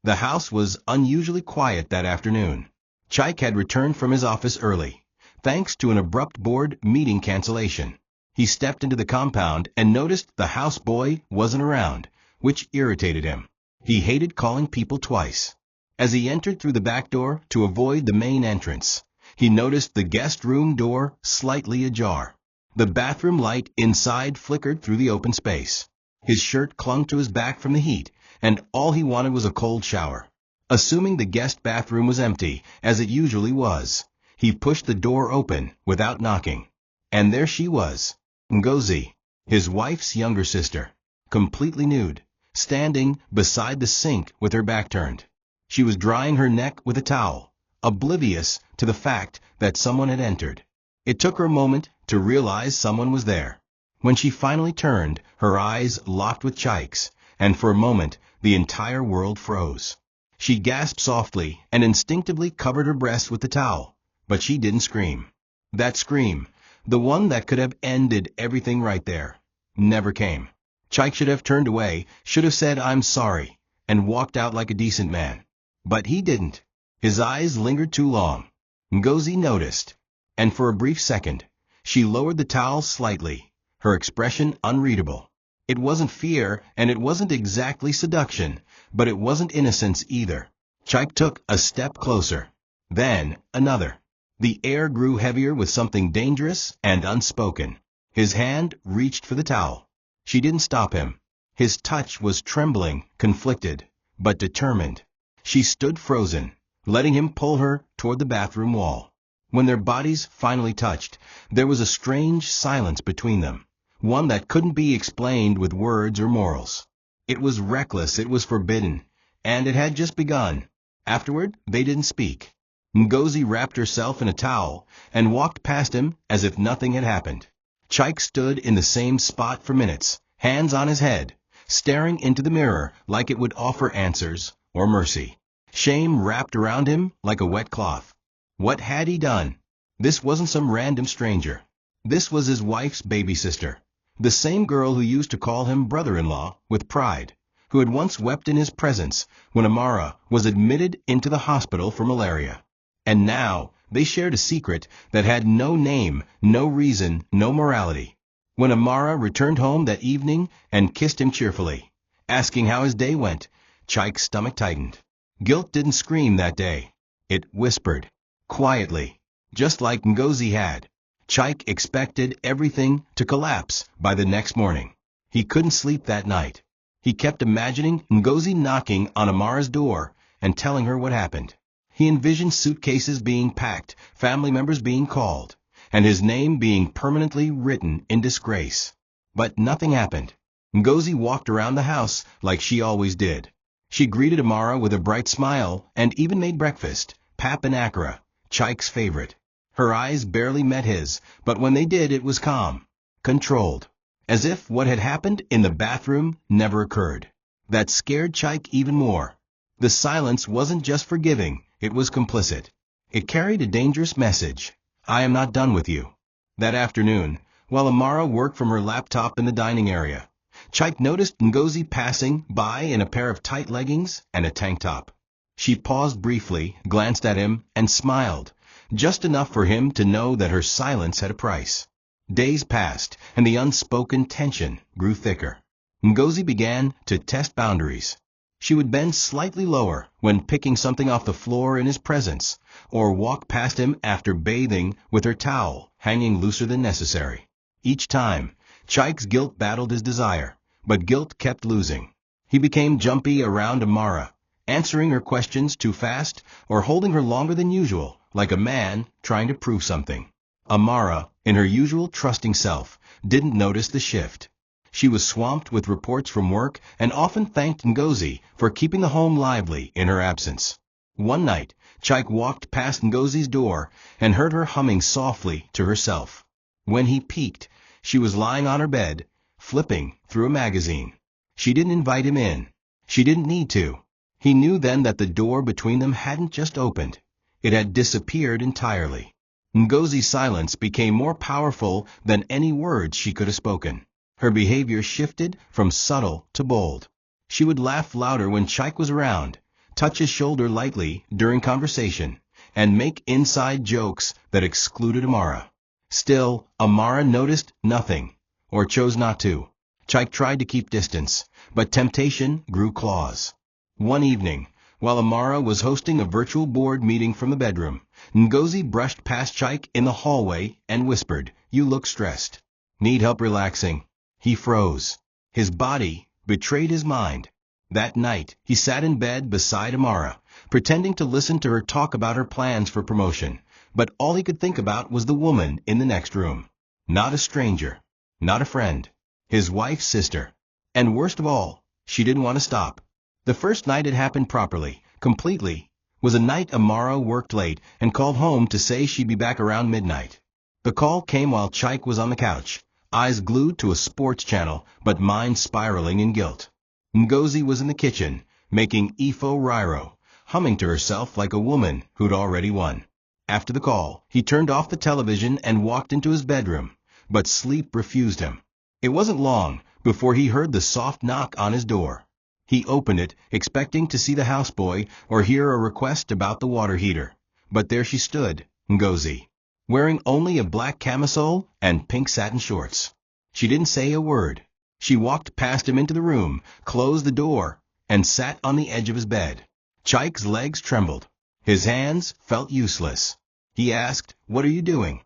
The house was unusually quiet that afternoon. Chike had returned from his office early, thanks to an abrupt board meeting cancellation. He stepped into the compound and noticed the houseboy wasn't around, which irritated him. He hated calling people twice. As he entered through the back door to avoid the main entrance, he noticed the guest room door slightly ajar. The bathroom light inside flickered through the open space. His shirt clung to his back from the heat, and all he wanted was a cold shower. Assuming the guest bathroom was empty, as it usually was, he pushed the door open without knocking. And there she was, Ngozi, his wife's younger sister, completely nude, standing beside the sink with her back turned. She was drying her neck with a towel, oblivious to the fact that someone had entered. It took her a moment to realize someone was there. When she finally turned, her eyes locked with Chike's, and for a moment the entire world froze. She gasped softly and instinctively covered her breast with the towel, but she didn't scream. That scream, the one that could have ended everything right there, never came. Chike should have turned away, should have said "I'm sorry," and walked out like a decent man. But he didn't. His eyes lingered too long. Ngozi noticed, and for a brief second, she lowered the towel slightly, her expression unreadable. It wasn't fear, and it wasn't exactly seduction, but it wasn't innocence either. Chike took a step closer, then another. The air grew heavier with something dangerous and unspoken. His hand reached for the towel. She didn't stop him. His touch was trembling, conflicted, but determined. She stood frozen, letting him pull her toward the bathroom wall. When their bodies finally touched, there was a strange silence between them, one that couldn't be explained with words or morals. It was reckless, it was forbidden, and it had just begun. Afterward, they didn't speak. Ngozi wrapped herself in a towel and walked past him as if nothing had happened. Chike stood in the same spot for minutes, hands on his head, staring into the mirror like it would offer answers or mercy. Shame wrapped around him like a wet cloth. What had he done? This wasn't some random stranger. This was his wife's baby sister, the same girl who used to call him brother-in-law with pride, who had once wept in his presence when Amara was admitted into the hospital for malaria. And now they shared a secret that had no name, no reason, no morality. When Amara returned home that evening and kissed him cheerfully, asking how his day went, Chike's stomach tightened. Guilt didn't scream that day. It whispered, quietly, just like Ngozi had. Chike expected everything to collapse by the next morning. He couldn't sleep that night. He kept imagining Ngozi knocking on Amara's door and telling her what happened. He envisioned suitcases being packed, family members being called, and his name being permanently written in disgrace. But nothing happened. Ngozi walked around the house like she always did. She greeted Amara with a bright smile and even made breakfast, pap and akara, Chike's favorite. Her eyes barely met his, but when they did it was calm, controlled, as if what had happened in the bathroom never occurred. That scared Chike even more. The silence wasn't just forgiving, it was complicit. It carried a dangerous message. I am not done with you. That afternoon, while Amara worked from her laptop in the dining area, Chike noticed Ngozi passing by in a pair of tight leggings and a tank top. She paused briefly, glanced at him, and smiled, just enough for him to know that her silence had a price. Days passed, and the unspoken tension grew thicker. Ngozi began to test boundaries. She would bend slightly lower when picking something off the floor in his presence, or walk past him after bathing with her towel hanging looser than necessary. Each time, Chike's guilt battled his desire, but guilt kept losing. He became jumpy around Amara, answering her questions too fast or holding her longer than usual, like a man trying to prove something. Amara, in her usual trusting self, didn't notice the shift. She was swamped with reports from work and often thanked Ngozi for keeping the home lively in her absence. One night, Chike walked past Ngozi's door and heard her humming softly to herself. When he peeked, she was lying on her bed, flipping through a magazine. She didn't invite him in. She didn't need to. He knew then that the door between them hadn't just opened. It had disappeared entirely. Ngozi's silence became more powerful than any words she could have spoken. Her behavior shifted from subtle to bold. She would laugh louder when Chike was around, touch his shoulder lightly during conversation, and make inside jokes that excluded Amara. Still, Amara noticed nothing, or chose not to. Chike tried to keep distance, but temptation grew claws. One evening, while Amara was hosting a virtual board meeting from the bedroom, Ngozi brushed past Chike in the hallway and whispered, "You look stressed. Need help relaxing?" He froze. His body betrayed his mind. That night, he sat in bed beside Amara, pretending to listen to her talk about her plans for promotion, but all he could think about was the woman in the next room. Not a stranger, not a friend, his wife's sister. And worst of all, she didn't want to stop. The first night it happened properly, completely, was a night Amara worked late and called home to say she'd be back around midnight. The call came while Chike was on the couch, eyes glued to a sports channel, but mind spiraling in guilt. Ngozi was in the kitchen, making ifo riro, humming to herself like a woman who'd already won. After the call, he turned off the television and walked into his bedroom, but sleep refused him. It wasn't long before he heard the soft knock on his door. He opened it, expecting to see the houseboy or hear a request about the water heater. But there she stood, Ngozi, wearing only a black camisole and pink satin shorts. She didn't say a word. She walked past him into the room, closed the door, and sat on the edge of his bed. Chike's legs trembled. His hands felt useless. He asked, "What are you doing?"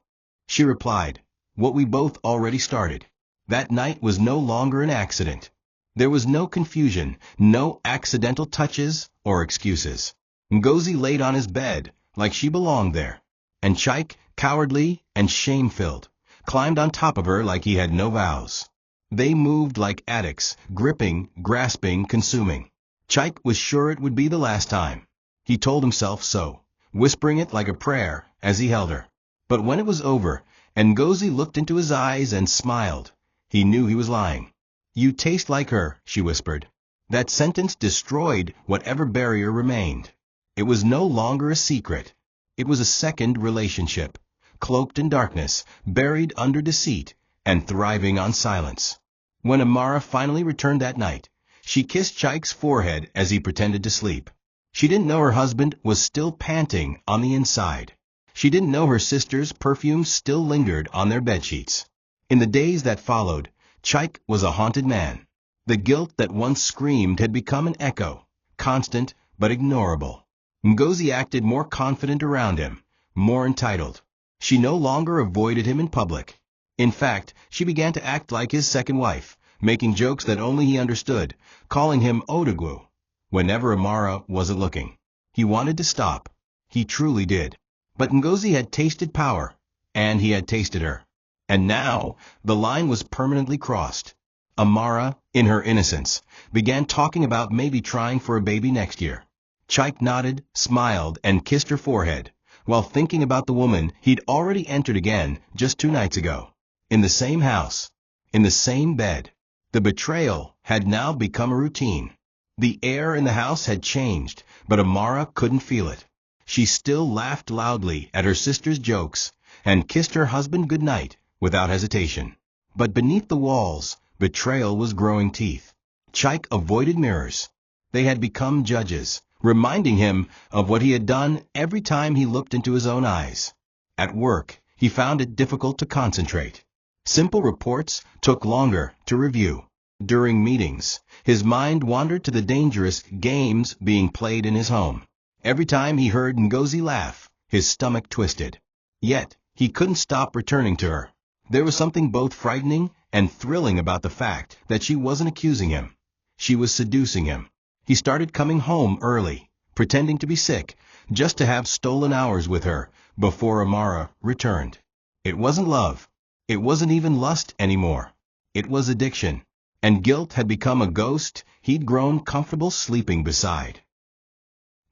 She replied, "What we both already started." That night was no longer an accident. There was no confusion, no accidental touches or excuses. Ngozi laid on his bed like she belonged there, and Chike, cowardly and shame-filled, climbed on top of her like he had no vows. They moved like addicts, gripping, grasping, consuming. Chike was sure it would be the last time. He told himself so, whispering it like a prayer as he held her. But when it was over, and Ngozi looked into his eyes and smiled, he knew he was lying. "You taste like her," she whispered. That sentence destroyed whatever barrier remained. It was no longer a secret. It was a second relationship, cloaked in darkness, buried under deceit, and thriving on silence. When Amara finally returned that night, she kissed Chike's forehead as he pretended to sleep. She didn't know her husband was still panting on the inside. She didn't know her sister's perfume still lingered on their bedsheets. In the days that followed, Chike was a haunted man. The guilt that once screamed had become an echo, constant but ignorable. Ngozi acted more confident around him, more entitled. She no longer avoided him in public. In fact, she began to act like his second wife, making jokes that only he understood, calling him Odogwu, whenever Amara wasn't looking. He wanted to stop. He truly did. But Ngozi had tasted power, and he had tasted her. And now, the line was permanently crossed. Amara, in her innocence, began talking about maybe trying for a baby next year. Chike nodded, smiled, and kissed her forehead, while thinking about the woman he'd already entered again just 2 nights ago. In the same house, in the same bed. The betrayal had now become a routine. The air in the house had changed, but Amara couldn't feel it. She still laughed loudly at her sister's jokes and kissed her husband goodnight without hesitation. But beneath the walls, betrayal was growing teeth. Chike avoided mirrors. They had become judges, reminding him of what he had done every time he looked into his own eyes. At work, he found it difficult to concentrate. Simple reports took longer to review. During meetings, his mind wandered to the dangerous games being played in his home. Every time he heard Ngozi laugh, his stomach twisted. Yet, he couldn't stop returning to her. There was something both frightening and thrilling about the fact that she wasn't accusing him. She was seducing him. He started coming home early, pretending to be sick, just to have stolen hours with her before Amara returned. It wasn't love. It wasn't even lust anymore. It was addiction. And guilt had become a ghost he'd grown comfortable sleeping beside.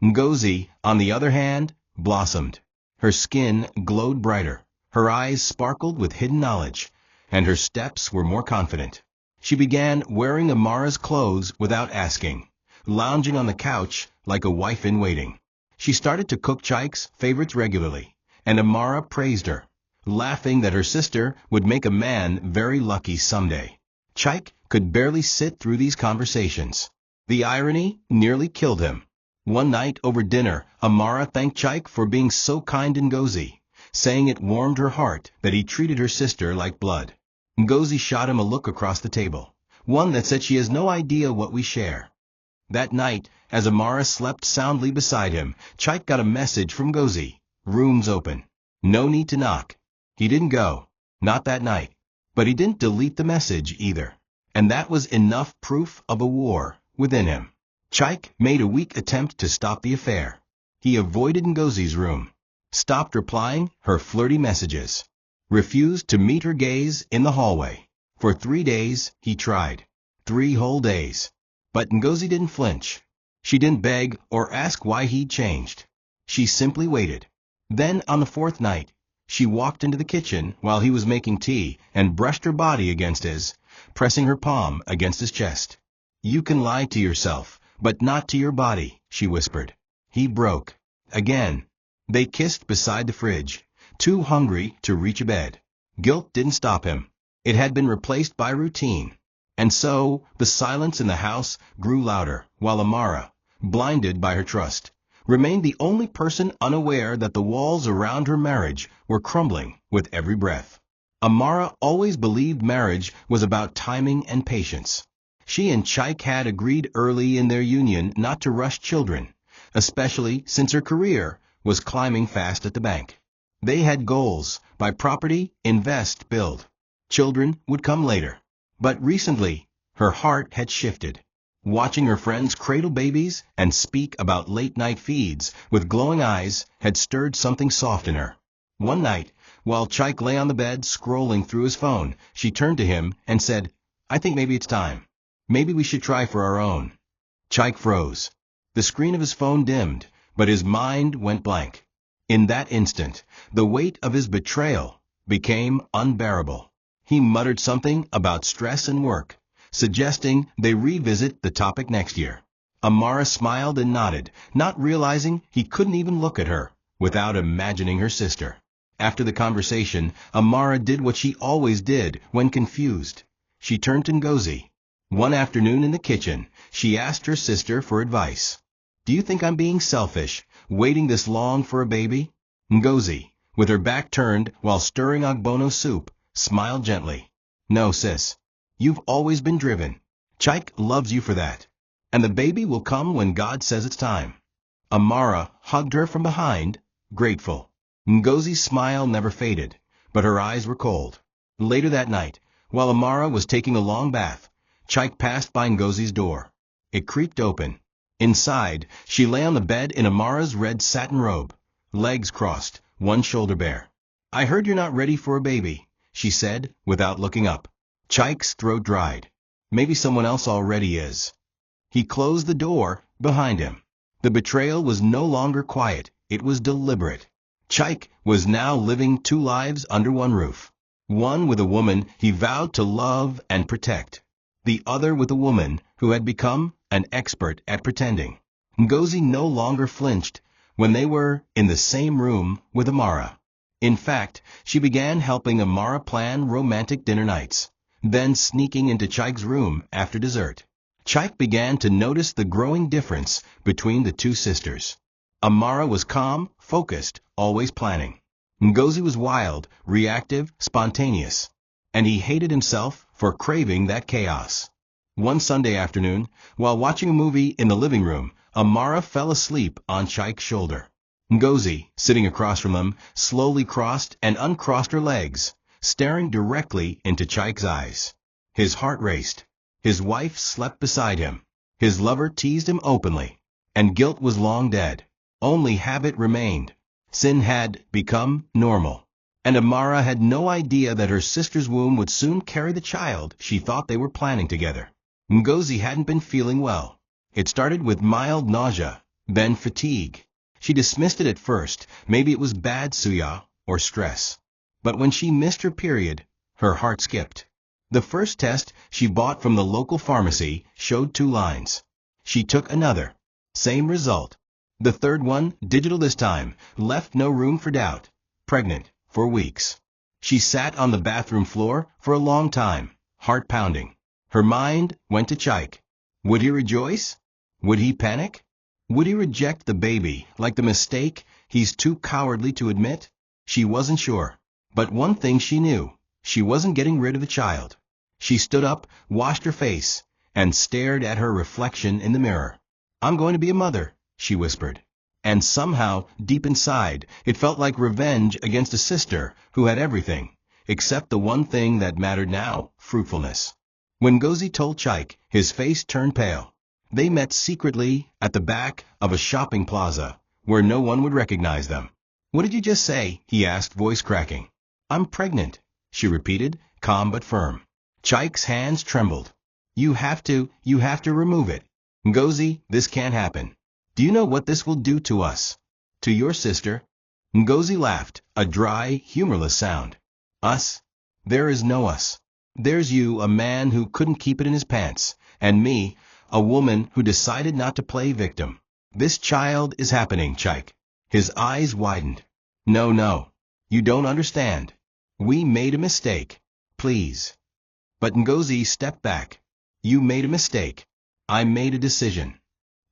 Ngozi, on the other hand, blossomed. Her skin glowed brighter, her eyes sparkled with hidden knowledge, and her steps were more confident. She began wearing Amara's clothes without asking, lounging on the couch like a wife-in-waiting. She started to cook Chike's favorites regularly, and Amara praised her, laughing that her sister would make a man very lucky someday. Chike could barely sit through these conversations. The irony nearly killed him. One night over dinner, Amara thanked Chaik for being so kind and Ngozi, saying it warmed her heart that he treated her sister like blood. Ngozi shot him a look across the table, one that said she has no idea what we share. That night, as Amara slept soundly beside him, Chaik got a message from Ngozi. Rooms open. No need to knock. He didn't go. Not that night. But he didn't delete the message either. And that was enough proof of a war within him. Chaik made a weak attempt to stop the affair. He avoided Ngozi's room, stopped replying her flirty messages, refused to meet her gaze in the hallway. For 3 days, he tried. 3 whole days. But Ngozi didn't flinch. She didn't beg or ask why he'd changed. She simply waited. Then, on the 4th night, she walked into the kitchen while he was making tea and brushed her body against his, pressing her palm against his chest. "You can lie to yourself, but not to your body," she whispered. He broke. Again. They kissed beside the fridge, too hungry to reach a bed. Guilt didn't stop him. It had been replaced by routine. And so, the silence in the house grew louder, while Amara, blinded by her trust, remained the only person unaware that the walls around her marriage were crumbling with every breath. Amara always believed marriage was about timing and patience. She and Chaik had agreed early in their union not to rush children, especially since her career was climbing fast at the bank. They had goals: buy property, invest, build. Children would come later. But recently, her heart had shifted. Watching her friends cradle babies and speak about late-night feeds with glowing eyes had stirred something soft in her. One night, while Chaik lay on the bed scrolling through his phone, she turned to him and said, "I think maybe it's time. Maybe we should try for our own." Chaik froze. The screen of his phone dimmed, but his mind went blank. In that instant, the weight of his betrayal became unbearable. He muttered something about stress and work, suggesting they revisit the topic next year. Amara smiled and nodded, not realizing he couldn't even look at her without imagining her sister. After the conversation, Amara did what she always did when confused. She turned to Ngozi. One afternoon in the kitchen, she asked her sister for advice. "Do you think I'm being selfish, waiting this long for a baby?" Ngozi, with her back turned while stirring ogbono soup, smiled gently. "No, sis. You've always been driven. Chaik loves you for that. And the baby will come when God says it's time." Amara hugged her from behind, grateful. Ngozi's smile never faded, but her eyes were cold. Later that night, while Amara was taking a long bath, Chaik passed by Ngozi's door. It creaked open. Inside, she lay on the bed in Amara's red satin robe, legs crossed, one shoulder bare. "I heard you're not ready for a baby," she said, without looking up. Chaik's throat dried. "Maybe someone else already is." He closed the door behind him. The betrayal was no longer quiet, it was deliberate. Chaik was now living 2 lives under one roof. One with a woman he vowed to love and protect. The other with a woman who had become an expert at pretending. Ngozi no longer flinched when they were in the same room with Amara. In fact, she began helping Amara plan romantic dinner nights, then sneaking into Chaik's room after dessert. Chaik began to notice the growing difference between the 2 sisters. Amara was calm, focused, always planning. Ngozi was wild, reactive, spontaneous. And he hated himself for craving that chaos. One Sunday afternoon, while watching a movie in the living room, Amara fell asleep on Chaik's shoulder. Ngozi, sitting across from them, slowly crossed and uncrossed her legs, staring directly into Chaik's eyes. His heart raced. His wife slept beside him. His lover teased him openly. And guilt was long dead. Only habit remained. Sin had become normal. And Amara had no idea that her sister's womb would soon carry the child she thought they were planning together. Ngozi hadn't been feeling well. It started with mild nausea, then fatigue. She dismissed it at first, maybe it was bad suya or stress. But when she missed her period, her heart skipped. The first test she bought from the local pharmacy showed 2 lines. She took another. Same result. The third one, digital this time, left no room for doubt. Pregnant. For weeks. She sat on the bathroom floor for a long time, heart pounding. Her mind went to Chaik. Would he rejoice? Would he panic? Would he reject the baby, like the mistake he's too cowardly to admit? She wasn't sure. But one thing she knew, she wasn't getting rid of the child. She stood up, washed her face, and stared at her reflection in the mirror. "I'm going to be a mother," she whispered. And somehow, deep inside, it felt like revenge against a sister who had everything, except the one thing that mattered now, fruitfulness. When Ngozi told Chaik, his face turned pale. They met secretly at the back of a shopping plaza, where no one would recognize them. "What did you just say?" he asked, voice cracking. "I'm pregnant," she repeated, calm but firm. Chaik's hands trembled. You have to remove it. Ngozi, this can't happen. Do you know what this will do to us? To your sister?" Ngozi laughed, a dry, humorless sound. "Us? There is no us. There's you, a man who couldn't keep it in his pants, and me, a woman who decided not to play victim. This child is happening, Chaik." His eyes widened. No, you don't understand. We made a mistake. Please." But Ngozi stepped back. "You made a mistake. I made a decision."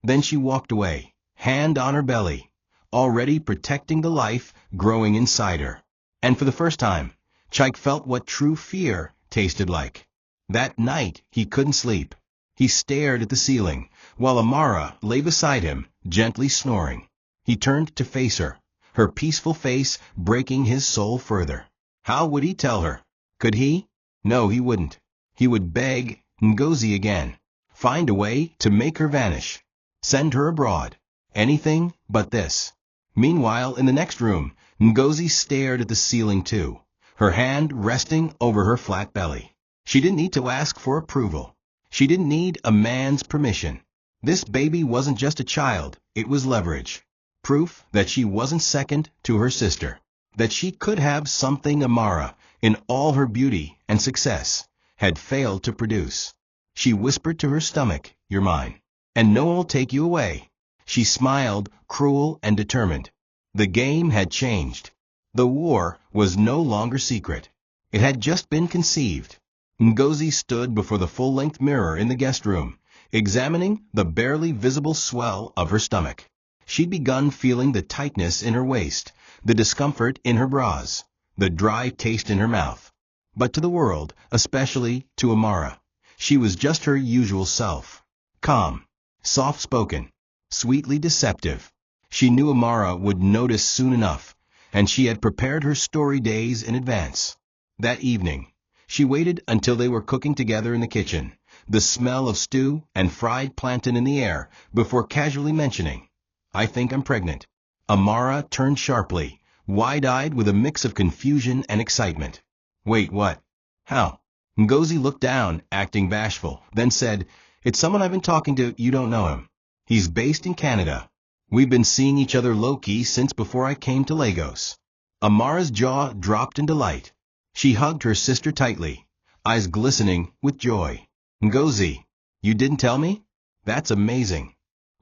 Then she walked away, hand on her belly, already protecting the life growing inside her. And for the first time, Chaik felt what true fear tasted like. That night, he couldn't sleep. He stared at the ceiling, while Amara lay beside him, gently snoring. He turned to face her, her peaceful face breaking his soul further. How would he tell her? Could he? No, he wouldn't. He would beg Ngozi again, find a way to make her vanish, send her abroad, anything but this. Meanwhile, in the next room, Ngozi stared at the ceiling too, her hand resting over her flat belly. She didn't need to ask for approval. She didn't need a man's permission. This baby wasn't just a child, it was leverage. Proof that she wasn't second to her sister. That she could have something Amara, in all her beauty and success, had failed to produce. She whispered to her stomach, "You're mine, and no one will take you away." She smiled, cruel and determined. The game had changed. The war was no longer secret. It had just been conceived. Ngozi stood before the full-length mirror in the guest room, examining the barely visible swell of her stomach. She'd begun feeling the tightness in her waist, the discomfort in her bras, the dry taste in her mouth. But to the world, especially to Amara, she was just her usual self. Calm, soft-spoken, sweetly deceptive. She knew Amara would notice soon enough, and she had prepared her story days in advance. That evening, she waited until they were cooking together in the kitchen, the smell of stew and fried plantain in the air, before casually mentioning, "I think I'm pregnant." Amara turned sharply, wide-eyed with a mix of confusion and excitement. "Wait, what? How?" Ngozi looked down, acting bashful, then said, "It's someone I've been talking to. You don't know him. He's based in Canada. We've been seeing each other low-key since before I came to Lagos." Amara's jaw dropped in delight. She hugged her sister tightly, eyes glistening with joy. "Ngozi, you didn't tell me? That's amazing."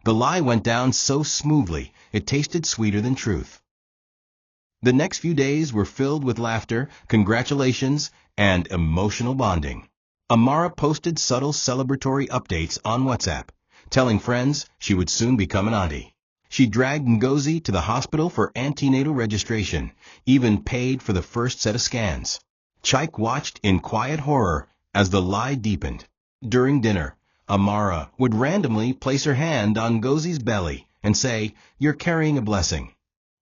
The lie went down so smoothly, it tasted sweeter than truth. The next few days were filled with laughter, congratulations, and emotional bonding. Amara posted subtle celebratory updates on WhatsApp, telling friends she would soon become an auntie. She dragged Ngozi to the hospital for antenatal registration, even paid for the first set of scans. Chaik watched in quiet horror as the lie deepened. During dinner, Amara would randomly place her hand on Ngozi's belly and say, "You're carrying a blessing."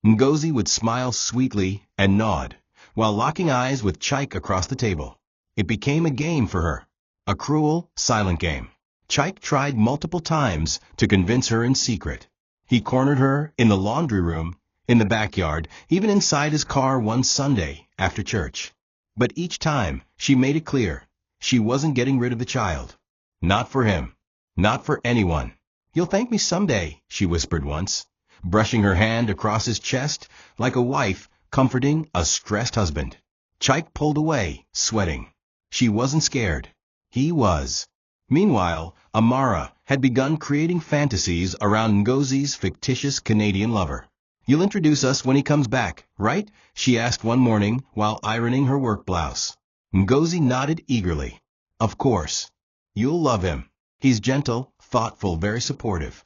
Ngozi would smile sweetly and nod, while locking eyes with Chaik across the table. It became a game for her, a cruel, silent game. Chaik tried multiple times to convince her in secret. He cornered her in the laundry room, in the backyard, even inside his car one Sunday after church. But each time, she made it clear, she wasn't getting rid of the child. Not for him. Not for anyone. "You'll thank me someday," she whispered once, brushing her hand across his chest like a wife comforting a stressed husband. Chaik pulled away, sweating. She wasn't scared. He was. Meanwhile, Amara had begun creating fantasies around Ngozi's fictitious Canadian lover. "You'll introduce us when he comes back, right?" she asked one morning while ironing her work blouse. Ngozi nodded eagerly. "Of course. You'll love him. He's gentle, thoughtful, very supportive."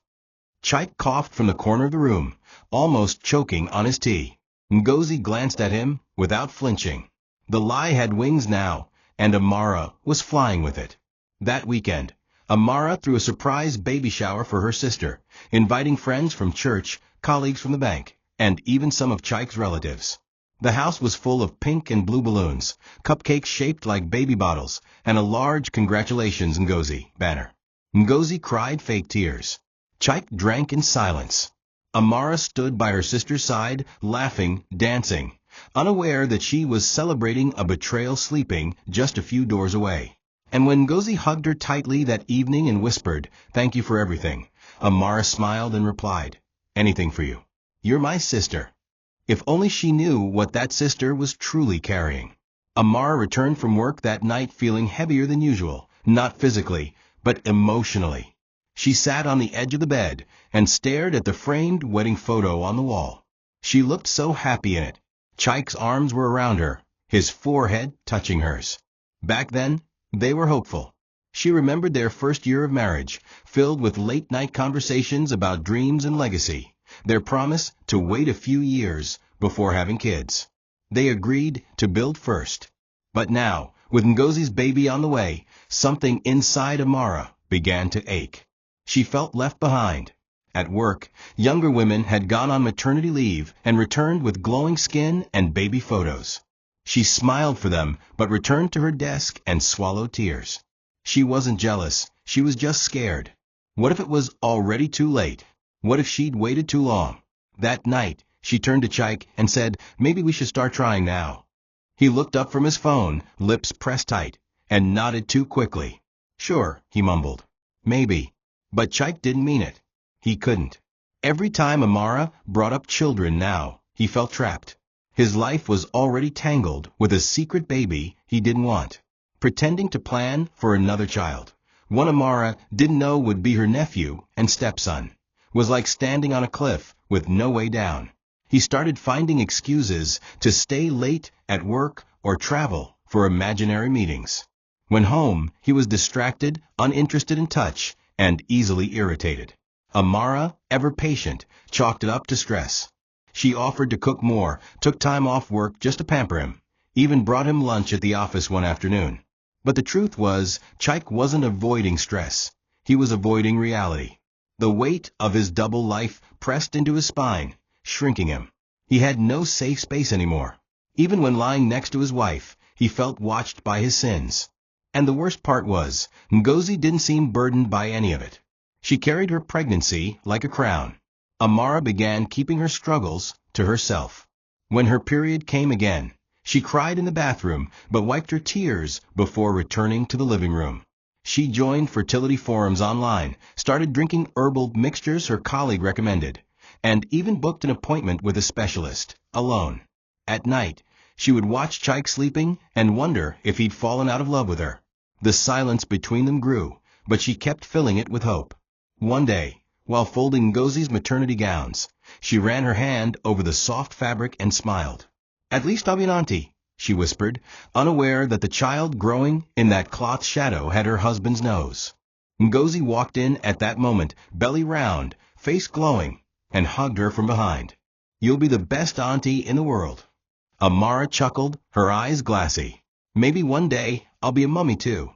Chike coughed from the corner of the room, almost choking on his tea. Ngozi glanced at him without flinching. The lie had wings now, and Amara was flying with it. That weekend, Amara threw a surprise baby shower for her sister, inviting friends from church, colleagues from the bank, and even some of Chike's relatives. The house was full of pink and blue balloons, cupcakes shaped like baby bottles, and a large "Congratulations, Ngozi" banner. Ngozi cried fake tears. Chike drank in silence. Amara stood by her sister's side, laughing, dancing, unaware that she was celebrating a betrayal sleeping just a few doors away. And when Ngozi hugged her tightly that evening and whispered, "Thank you for everything," Amara smiled and replied, "Anything for you. You're my sister." If only she knew what that sister was truly carrying. Amara returned from work that night feeling heavier than usual, not physically, but emotionally. She sat on the edge of the bed and stared at the framed wedding photo on the wall. She looked so happy in it. Chike's arms were around her, his forehead touching hers. Back then, they were hopeful. She remembered their first year of marriage, filled with late-night conversations about dreams and legacy, their promise to wait a few years before having kids. They agreed to build first. But now, with Ngozi's baby on the way, something inside Amara began to ache. She felt left behind. At work, younger women had gone on maternity leave and returned with glowing skin and baby photos. She smiled for them, but returned to her desk and swallowed tears. She wasn't jealous, she was just scared. What if it was already too late? What if she'd waited too long? That night, she turned to Chike and said, "Maybe we should start trying now." He looked up from his phone, lips pressed tight, and nodded too quickly. "Sure," he mumbled. "Maybe." But Chike didn't mean it. He couldn't. Every time Amara brought up children now, he felt trapped. His life was already tangled with a secret baby he didn't want. Pretending to plan for another child, one Amara didn't know would be her nephew and stepson, was like standing on a cliff with no way down. He started finding excuses to stay late at work or travel for imaginary meetings. When home, he was distracted, uninterested in touch, and easily irritated. Amara, ever patient, chalked it up to stress. She offered to cook more, took time off work just to pamper him, even brought him lunch at the office one afternoon. But the truth was, Chike wasn't avoiding stress. He was avoiding reality. The weight of his double life pressed into his spine, shrinking him. He had no safe space anymore. Even when lying next to his wife, he felt watched by his sins. And the worst part was, Ngozi didn't seem burdened by any of it. She carried her pregnancy like a crown. Amara began keeping her struggles to herself. When her period came again, she cried in the bathroom but wiped her tears before returning to the living room. She joined fertility forums online, started drinking herbal mixtures her colleague recommended, and even booked an appointment with a specialist, alone. At night, she would watch Chike sleeping and wonder if he'd fallen out of love with her. The silence between them grew, but she kept filling it with hope. One day, while folding Ngozi's maternity gowns, she ran her hand over the soft fabric and smiled. "At least I'll be an auntie," she whispered, unaware that the child growing in that cloth shadow had her husband's nose. Ngozi walked in at that moment, belly round, face glowing, and hugged her from behind. "You'll be the best auntie in the world." Amara chuckled, her eyes glassy. "Maybe one day I'll be a mummy too."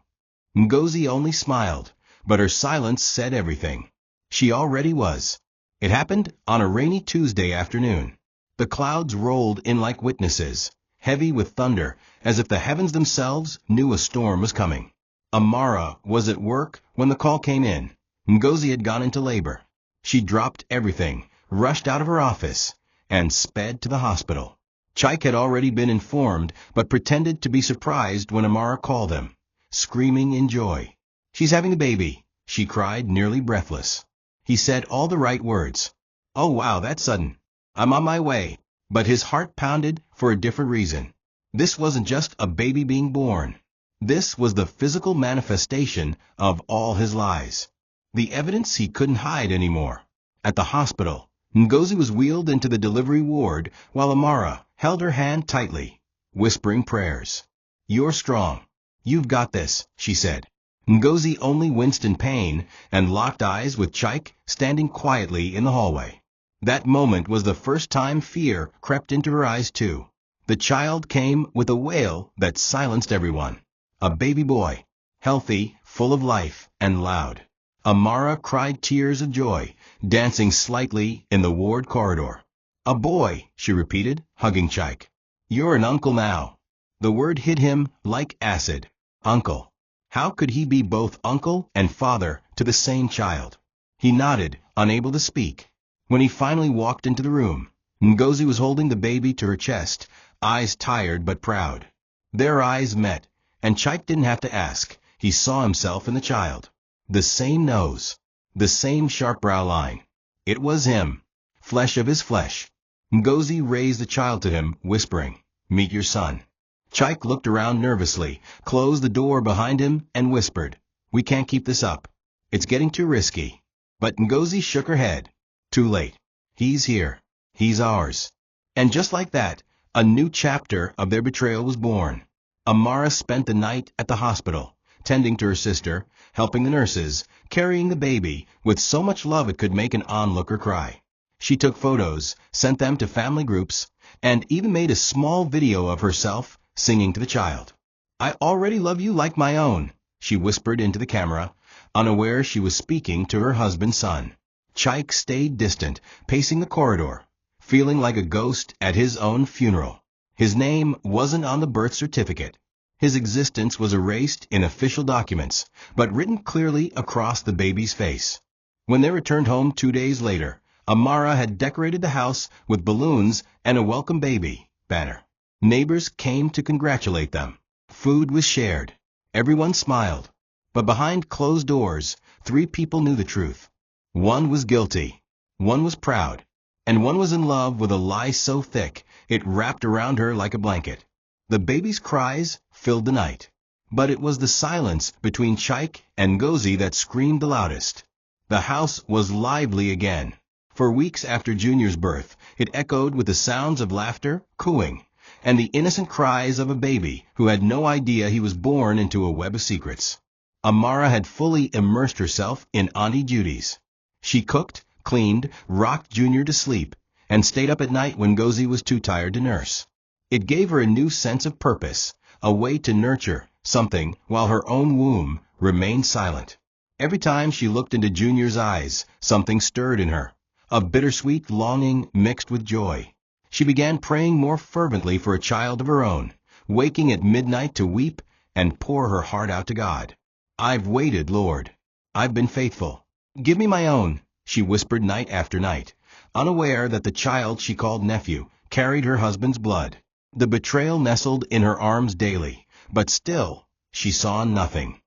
Ngozi only smiled, but her silence said everything. She already was. It happened on a rainy Tuesday afternoon. The clouds rolled in like witnesses, heavy with thunder, as if the heavens themselves knew a storm was coming. Amara was at work when the call came in. Ngozi had gone into labor. She dropped everything, rushed out of her office, and sped to the hospital. Chike had already been informed, but pretended to be surprised when Amara called him, screaming in joy. "She's having a baby," she cried, nearly breathless. He said all the right words. "Oh wow, that's sudden. I'm on my way." But his heart pounded for a different reason. This wasn't just a baby being born. This was the physical manifestation of all his lies. The evidence he couldn't hide anymore. At the hospital, Ngozi was wheeled into the delivery ward while Amara held her hand tightly, whispering prayers. "You're strong. You've got this," she said. Ngozi only winced in pain and locked eyes with Chaik standing quietly in the hallway. That moment was the first time fear crept into her eyes too. The child came with a wail that silenced everyone. A baby boy, healthy, full of life, and loud. Amara cried tears of joy, dancing slightly in the ward corridor. "A boy," she repeated, hugging Chaik. "You're an uncle now." The word hit him like acid. Uncle. How could he be both uncle and father to the same child? He nodded, unable to speak. When he finally walked into the room, Ngozi was holding the baby to her chest, eyes tired but proud. Their eyes met, and Chaik didn't have to ask. He saw himself in the child. The same nose, the same sharp brow line. It was him, flesh of his flesh. Ngozi raised the child to him, whispering, "Meet your son." Chaik looked around nervously, closed the door behind him, and whispered, "We can't keep this up. It's getting too risky." But Ngozi shook her head. Too late. He's here. He's ours. And just like that, a new chapter of their betrayal was born. Amara spent the night at the hospital, tending to her sister, helping the nurses, carrying the baby, with so much love it could make an onlooker cry. She took photos, sent them to family groups, and even made a small video of herself singing to the child. "I already love you like my own," she whispered into the camera, unaware she was speaking to her husband's son. Chaik stayed distant, pacing the corridor, feeling like a ghost at his own funeral. His name wasn't on the birth certificate. His existence was erased in official documents, but written clearly across the baby's face. When they returned home 2 days later, Amara had decorated the house with balloons and a "Welcome Baby" banner. Neighbors came to congratulate them. Food was shared. Everyone smiled. But behind closed doors, 3 people knew the truth. One was guilty, one was proud, and one was in love with a lie so thick it wrapped around her like a blanket. The baby's cries filled the night, but it was the silence between Chaik and Ngozi that screamed the loudest. The house was lively again. For weeks after Junior's birth, it echoed with the sounds of laughter, cooing, and the innocent cries of a baby who had no idea he was born into a web of secrets. Amara had fully immersed herself in Auntie Judy's. She cooked, cleaned, rocked Junior to sleep, and stayed up at night when Ngozi was too tired to nurse. It gave her a new sense of purpose, a way to nurture something while her own womb remained silent. Every time she looked into Junior's eyes, something stirred in her, a bittersweet longing mixed with joy. She began praying more fervently for a child of her own, waking at midnight to weep and pour her heart out to God. "I've waited, Lord. I've been faithful. Give me my own," she whispered night after night, unaware that the child she called nephew carried her husband's blood. The betrayal nestled in her arms daily, but still she saw nothing.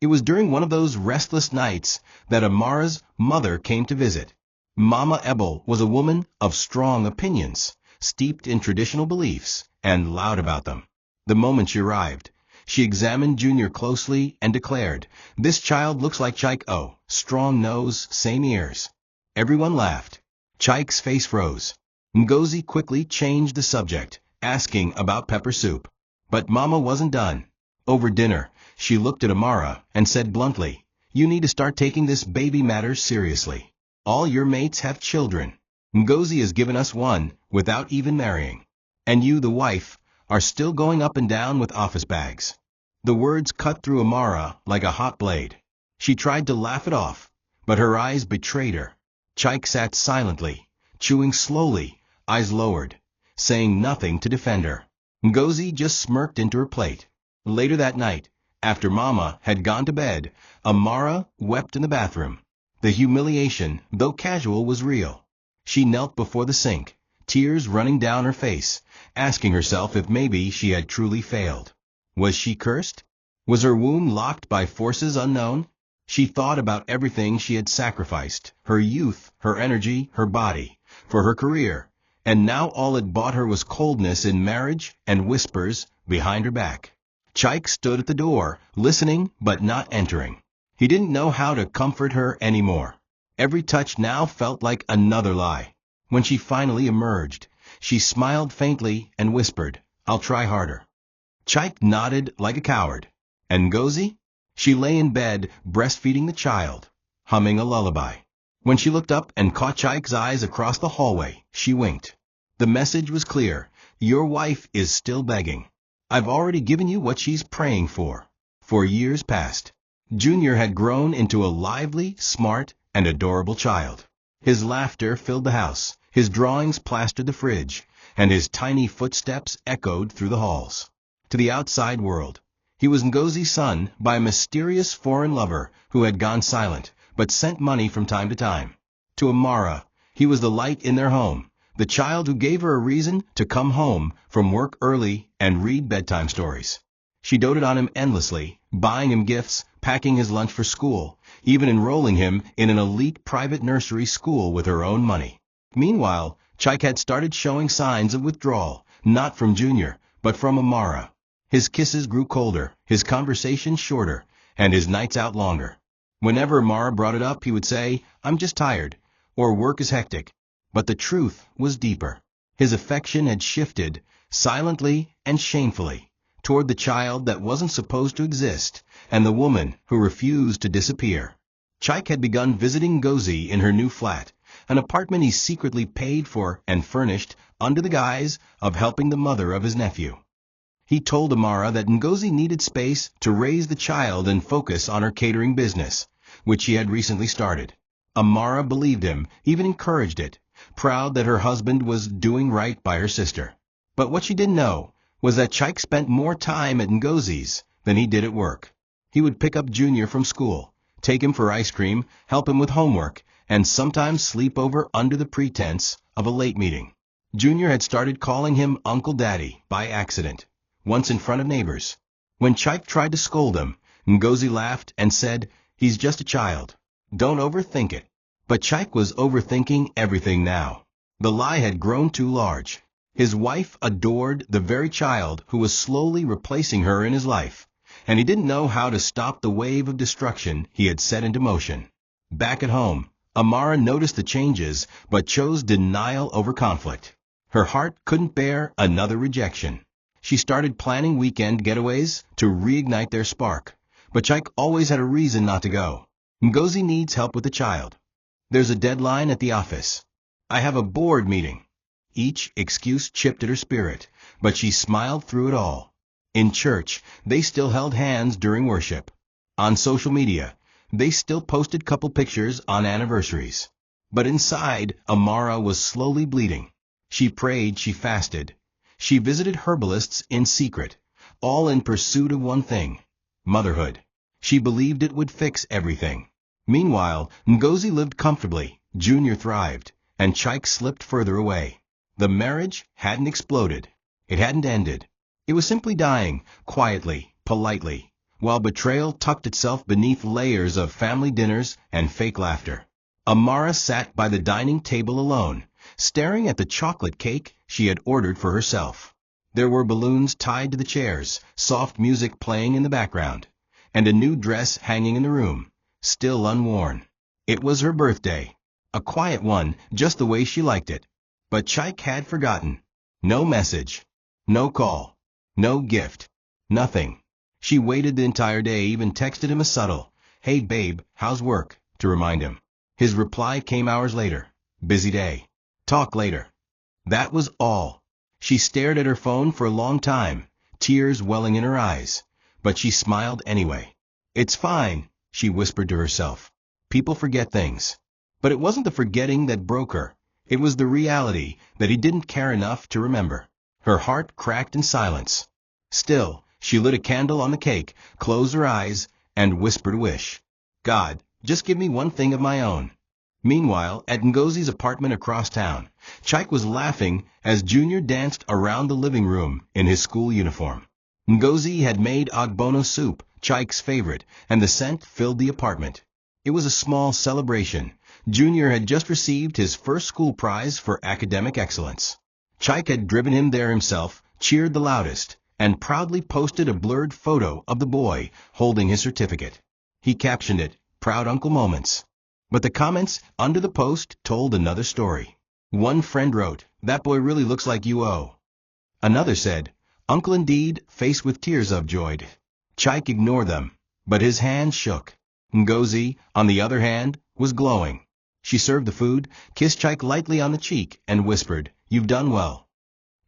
It was during one of those restless nights that Amara's mother came to visit. Mama Ebel was a woman of strong opinions, steeped in traditional beliefs, and loud about them. The moment she arrived, she examined Junior closely and declared, "This child looks like Chaik. Oh, strong nose, same ears." Everyone laughed. Chaik's face froze. Ngozi quickly changed the subject, asking about pepper soup. But Mama wasn't done. Over dinner, she looked at Amara and said bluntly, "You need to start taking this baby matter seriously. All your mates have children. Ngozi has given us one without even marrying. And you, the wife, are still going up and down with office bags." The words cut through Amara like a hot blade. She tried to laugh it off, but her eyes betrayed her. Chaik sat silently, chewing slowly, eyes lowered, saying nothing to defend her. Ngozi just smirked into her plate. Later that night, after Mama had gone to bed, Amara wept in the bathroom. The humiliation, though casual, was real. She knelt before the sink, tears running down her face, asking herself if maybe she had truly failed. Was she cursed? Was her womb locked by forces unknown? She thought about everything she had sacrificed, her youth, her energy, her body, for her career, and now all it bought her was coldness in marriage and whispers behind her back. Chaik stood at the door, listening but not entering. He didn't know how to comfort her anymore. Every touch now felt like another lie. When she finally emerged, she smiled faintly and whispered, "I'll try harder." Chaik nodded like a coward. And Ngozi? She lay in bed, breastfeeding the child, humming a lullaby. When she looked up and caught Chaik's eyes across the hallway, she winked. The message was clear. Your wife is still begging. I've already given you what she's praying for. For years past, Junior had grown into a lively, smart, and adorable child. His laughter filled the house, his drawings plastered the fridge, and his tiny footsteps echoed through the halls. To the outside world, he was Ngozi's son by a mysterious foreign lover who had gone silent, but sent money from time to time. To Amara, he was the light in their home, the child who gave her a reason to come home from work early and read bedtime stories. She doted on him endlessly, buying him gifts, packing his lunch for school, even enrolling him in an elite private nursery school with her own money. Meanwhile, Chaik had started showing signs of withdrawal, not from Junior, but from Amara. His kisses grew colder, his conversations shorter, and his nights out longer. Whenever Amara brought it up, he would say, "I'm just tired," or "work is hectic." But the truth was deeper. His affection had shifted, silently and shamefully, toward the child that wasn't supposed to exist, and the woman who refused to disappear. Chaik had begun visiting Ngozi in her new flat, an apartment he secretly paid for and furnished under the guise of helping the mother of his nephew. He told Amara that Ngozi needed space to raise the child and focus on her catering business, which she had recently started. Amara believed him, even encouraged it, proud that her husband was doing right by her sister. But what she didn't know was that Chaik spent more time at Ngozi's than he did at work. He would pick up Junior from school, take him for ice cream, help him with homework, and sometimes sleep over under the pretense of a late meeting. Junior had started calling him Uncle Daddy by accident, once in front of neighbors. When Chaik tried to scold him, Ngozi laughed and said, "He's just a child. Don't overthink it." But Chaik was overthinking everything now. The lie had grown too large. His wife adored the very child who was slowly replacing her in his life, and he didn't know how to stop the wave of destruction he had set into motion. Back at home, Amara noticed the changes, but chose denial over conflict. Her heart couldn't bear another rejection. She started planning weekend getaways to reignite their spark, but Chaik always had a reason not to go. Ngozi needs help with the child. There's a deadline at the office. I have a board meeting. Each excuse chipped at her spirit, but she smiled through it all. In church, they still held hands during worship. On social media, they still posted couple pictures on anniversaries. But inside, Amara was slowly bleeding. She prayed, she fasted. She visited herbalists in secret, all in pursuit of one thing: motherhood. She believed it would fix everything. Meanwhile, Ngozi lived comfortably, Junior thrived, and Chaik slipped further away. The marriage hadn't exploded. It hadn't ended. It was simply dying, quietly, politely, while betrayal tucked itself beneath layers of family dinners and fake laughter. Amara sat by the dining table alone, staring at the chocolate cake she had ordered for herself. There were balloons tied to the chairs, soft music playing in the background, and a new dress hanging in the room, still unworn. It was her birthday, a quiet one, just the way she liked it. But Chaik had forgotten. No message, no call, no gift, nothing. She waited the entire day, even texted him a subtle, "Hey babe, how's work?" to remind him. His reply came hours later. "Busy day. Talk later." That was all. She stared at her phone for a long time, tears welling in her eyes, but she smiled anyway. "It's fine," she whispered to herself. "People forget things." But it wasn't the forgetting that broke her. It was the reality that he didn't care enough to remember. Her heart cracked in silence. Still, she lit a candle on the cake, closed her eyes, and whispered a wish. "God, just give me one thing of my own." Meanwhile, at Ngozi's apartment across town, Chaik was laughing as Junior danced around the living room in his school uniform. Ngozi had made ogbono soup, Chaik's favorite, and the scent filled the apartment. It was a small celebration. Junior had just received his first school prize for academic excellence. Chaik had driven him there himself, cheered the loudest, and proudly posted a blurred photo of the boy holding his certificate. He captioned it, "Proud Uncle Moments." But the comments under the post told another story. One friend wrote, "That boy really looks like you owe." Another said, "Uncle indeed, face with tears of joy." Chaik ignored them. but his hand shook. Ngozi, on the other hand, was glowing. She served the food, kissed Chaik lightly on the cheek, and whispered, "You've done well."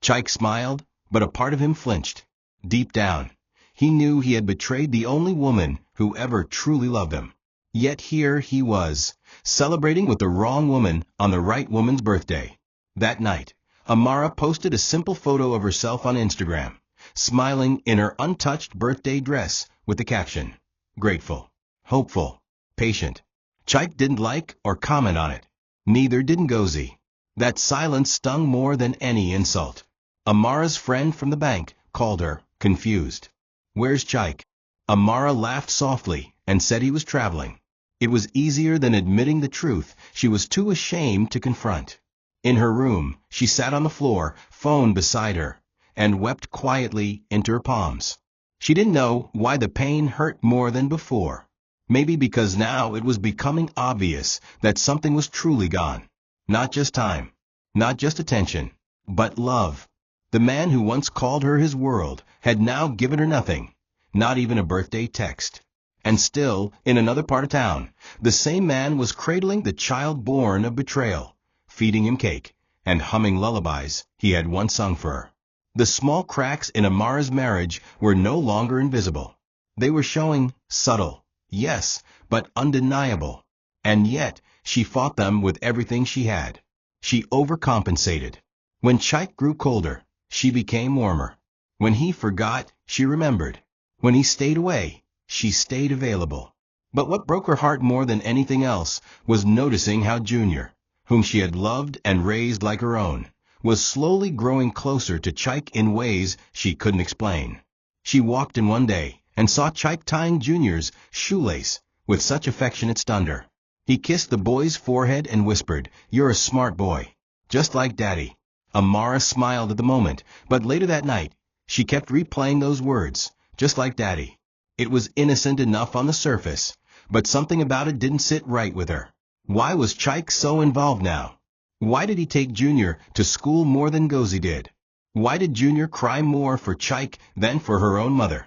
Chaik smiled, but a part of him flinched. Deep down, he knew he had betrayed the only woman who ever truly loved him. Yet here he was, celebrating with the wrong woman on the right woman's birthday. That night, Amara posted a simple photo of herself on Instagram, smiling in her untouched birthday dress with the caption, "Grateful, hopeful, patient." Chaik didn't like or comment on it. Neither did Ngozi. That silence stung more than any insult. Amara's friend from the bank called her, confused. "Where's Chaik?" Amara laughed softly and said he was traveling. It was easier than admitting the truth she was too ashamed to confront. In her room, she sat on the floor, phone beside her, and wept quietly into her palms. She didn't know why the pain hurt more than before. Maybe because now it was becoming obvious that something was truly gone. Not just time, not just attention, but love. The man who once called her his world had now given her nothing, not even a birthday text. And still, in another part of town, the same man was cradling the child born of betrayal, feeding him cake, and humming lullabies he had once sung for her. The small cracks in Amara's marriage were no longer invisible. They were showing, subtle, yes, but undeniable. And yet, she fought them with everything she had. She overcompensated. When Chaik grew colder, she became warmer. When he forgot, she remembered. When he stayed away, she stayed available. But what broke her heart more than anything else was noticing how Junior, whom she had loved and raised like her own, was slowly growing closer to Chaik in ways she couldn't explain. She walked in one day and saw Chaik tying Junior's shoelace with such affection it stunned her. He kissed the boy's forehead and whispered, "You're a smart boy, just like Daddy." Amara smiled at the moment, but later that night, she kept replaying those words, "just like Daddy." It was innocent enough on the surface, but something about it didn't sit right with her. Why was Chaik so involved now? Why did he take Junior to school more than Ngozi did? Why did Junior cry more for Chaik than for her own mother?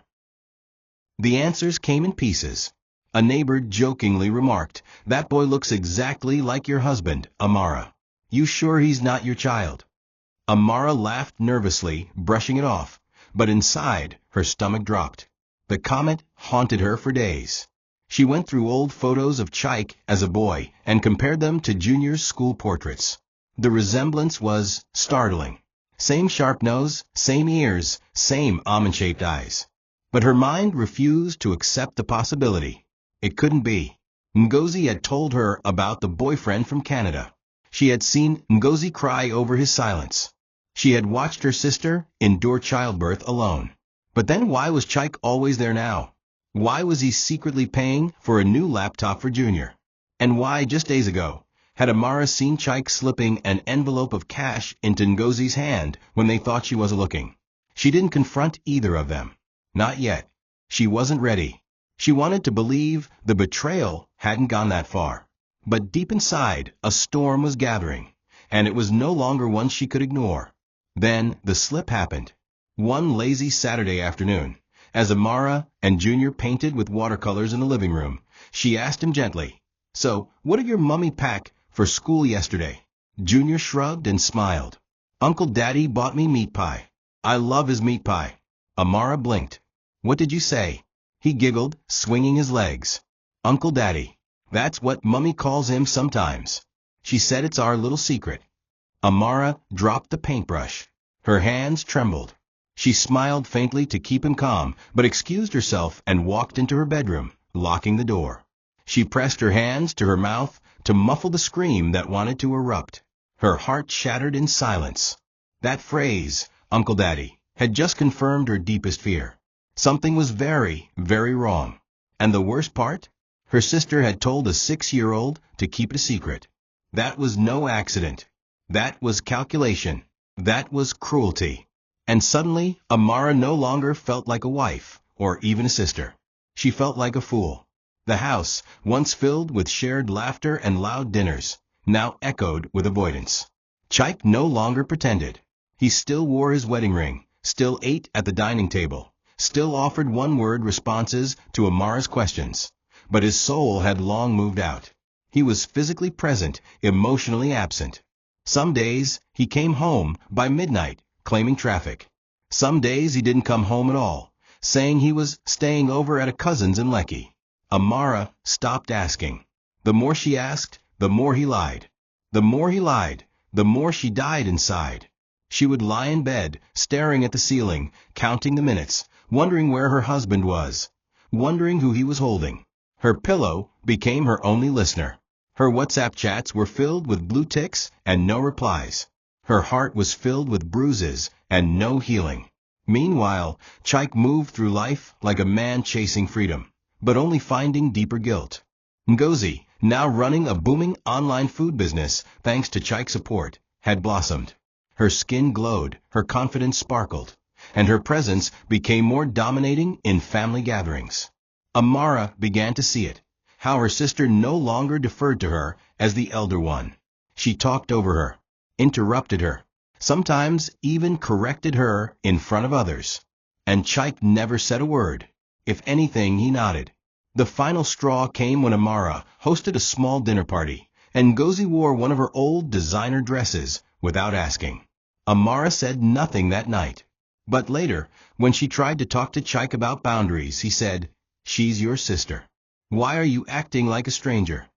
The answers came in pieces. A neighbor jokingly remarked, "That boy looks exactly like your husband, Amara. You sure he's not your child?" Amara laughed nervously, brushing it off, but inside, her stomach dropped. The comment haunted her for days. She went through old photos of Chaik as a boy and compared them to Junior's school portraits. The resemblance was startling. Same sharp nose, same ears, same almond-shaped eyes. But her mind refused to accept the possibility. It couldn't be. Ngozi had told her about the boyfriend from Canada. She had seen Ngozi cry over his silence. She had watched her sister endure childbirth alone. But then why was Chaik always there now? Why was he secretly paying for a new laptop for Junior? And why, just days ago, had Amara seen Chaik slipping an envelope of cash into Ngozi's hand when they thought she wasn't looking? She didn't confront either of them. Not yet. She wasn't ready. She wanted to believe the betrayal hadn't gone that far. But deep inside, a storm was gathering, and it was no longer one she could ignore. Then the slip happened. One lazy Saturday afternoon, as Amara and Junior painted with watercolors in the living room, she asked him gently, "So, what did your mummy pack for school yesterday?" Junior shrugged and smiled. "Uncle Daddy bought me meat pie. I love his meat pie." Amara blinked. "What did you say?" He giggled, swinging his legs. "Uncle Daddy. That's what Mummy calls him sometimes. She said it's our little secret." Amara dropped the paintbrush. Her hands trembled. She smiled faintly to keep him calm, but excused herself and walked into her bedroom, locking the door. She pressed her hands to her mouth to muffle the scream that wanted to erupt. Her heart shattered in silence. That phrase, "Uncle Daddy," had just confirmed her deepest fear. Something was very, very wrong. And the worst part? Her sister had told a 6-year-old to keep it a secret. That was no accident. That was calculation. That was cruelty. And suddenly, Amara no longer felt like a wife, or even a sister. She felt like a fool. The house, once filled with shared laughter and loud dinners, now echoed with avoidance. Chaik no longer pretended. He still wore his wedding ring, still ate at the dining table, still offered one-word responses to Amara's questions, but his soul had long moved out. He was physically present, emotionally absent. Some days he came home by midnight, claiming traffic. Some days he didn't come home at all, saying he was staying over at a cousin's in Lekki. Amara stopped asking. The more she asked, the more he lied. The more he lied, the more she died inside. She would lie in bed, staring at the ceiling, counting the minutes, wondering where her husband was, wondering who he was holding. Her pillow became her only listener. Her WhatsApp chats were filled with blue ticks and no replies. Her heart was filled with bruises and no healing. Meanwhile, Chaik moved through life like a man chasing freedom, but only finding deeper guilt. Ngozi, now running a booming online food business thanks to Chaik's support, had blossomed. Her skin glowed, her confidence sparkled, and her presence became more dominating in family gatherings. Amara began to see it, how her sister no longer deferred to her as the elder one. She talked over her, interrupted her, sometimes even corrected her in front of others. And Chaik never said a word. If anything, he nodded. The final straw came when Amara hosted a small dinner party, and Ngozi wore one of her old designer dresses without asking. Amara said nothing that night. But later, when she tried to talk to Chaik about boundaries, he said, "She's your sister. Why are you acting like a stranger?"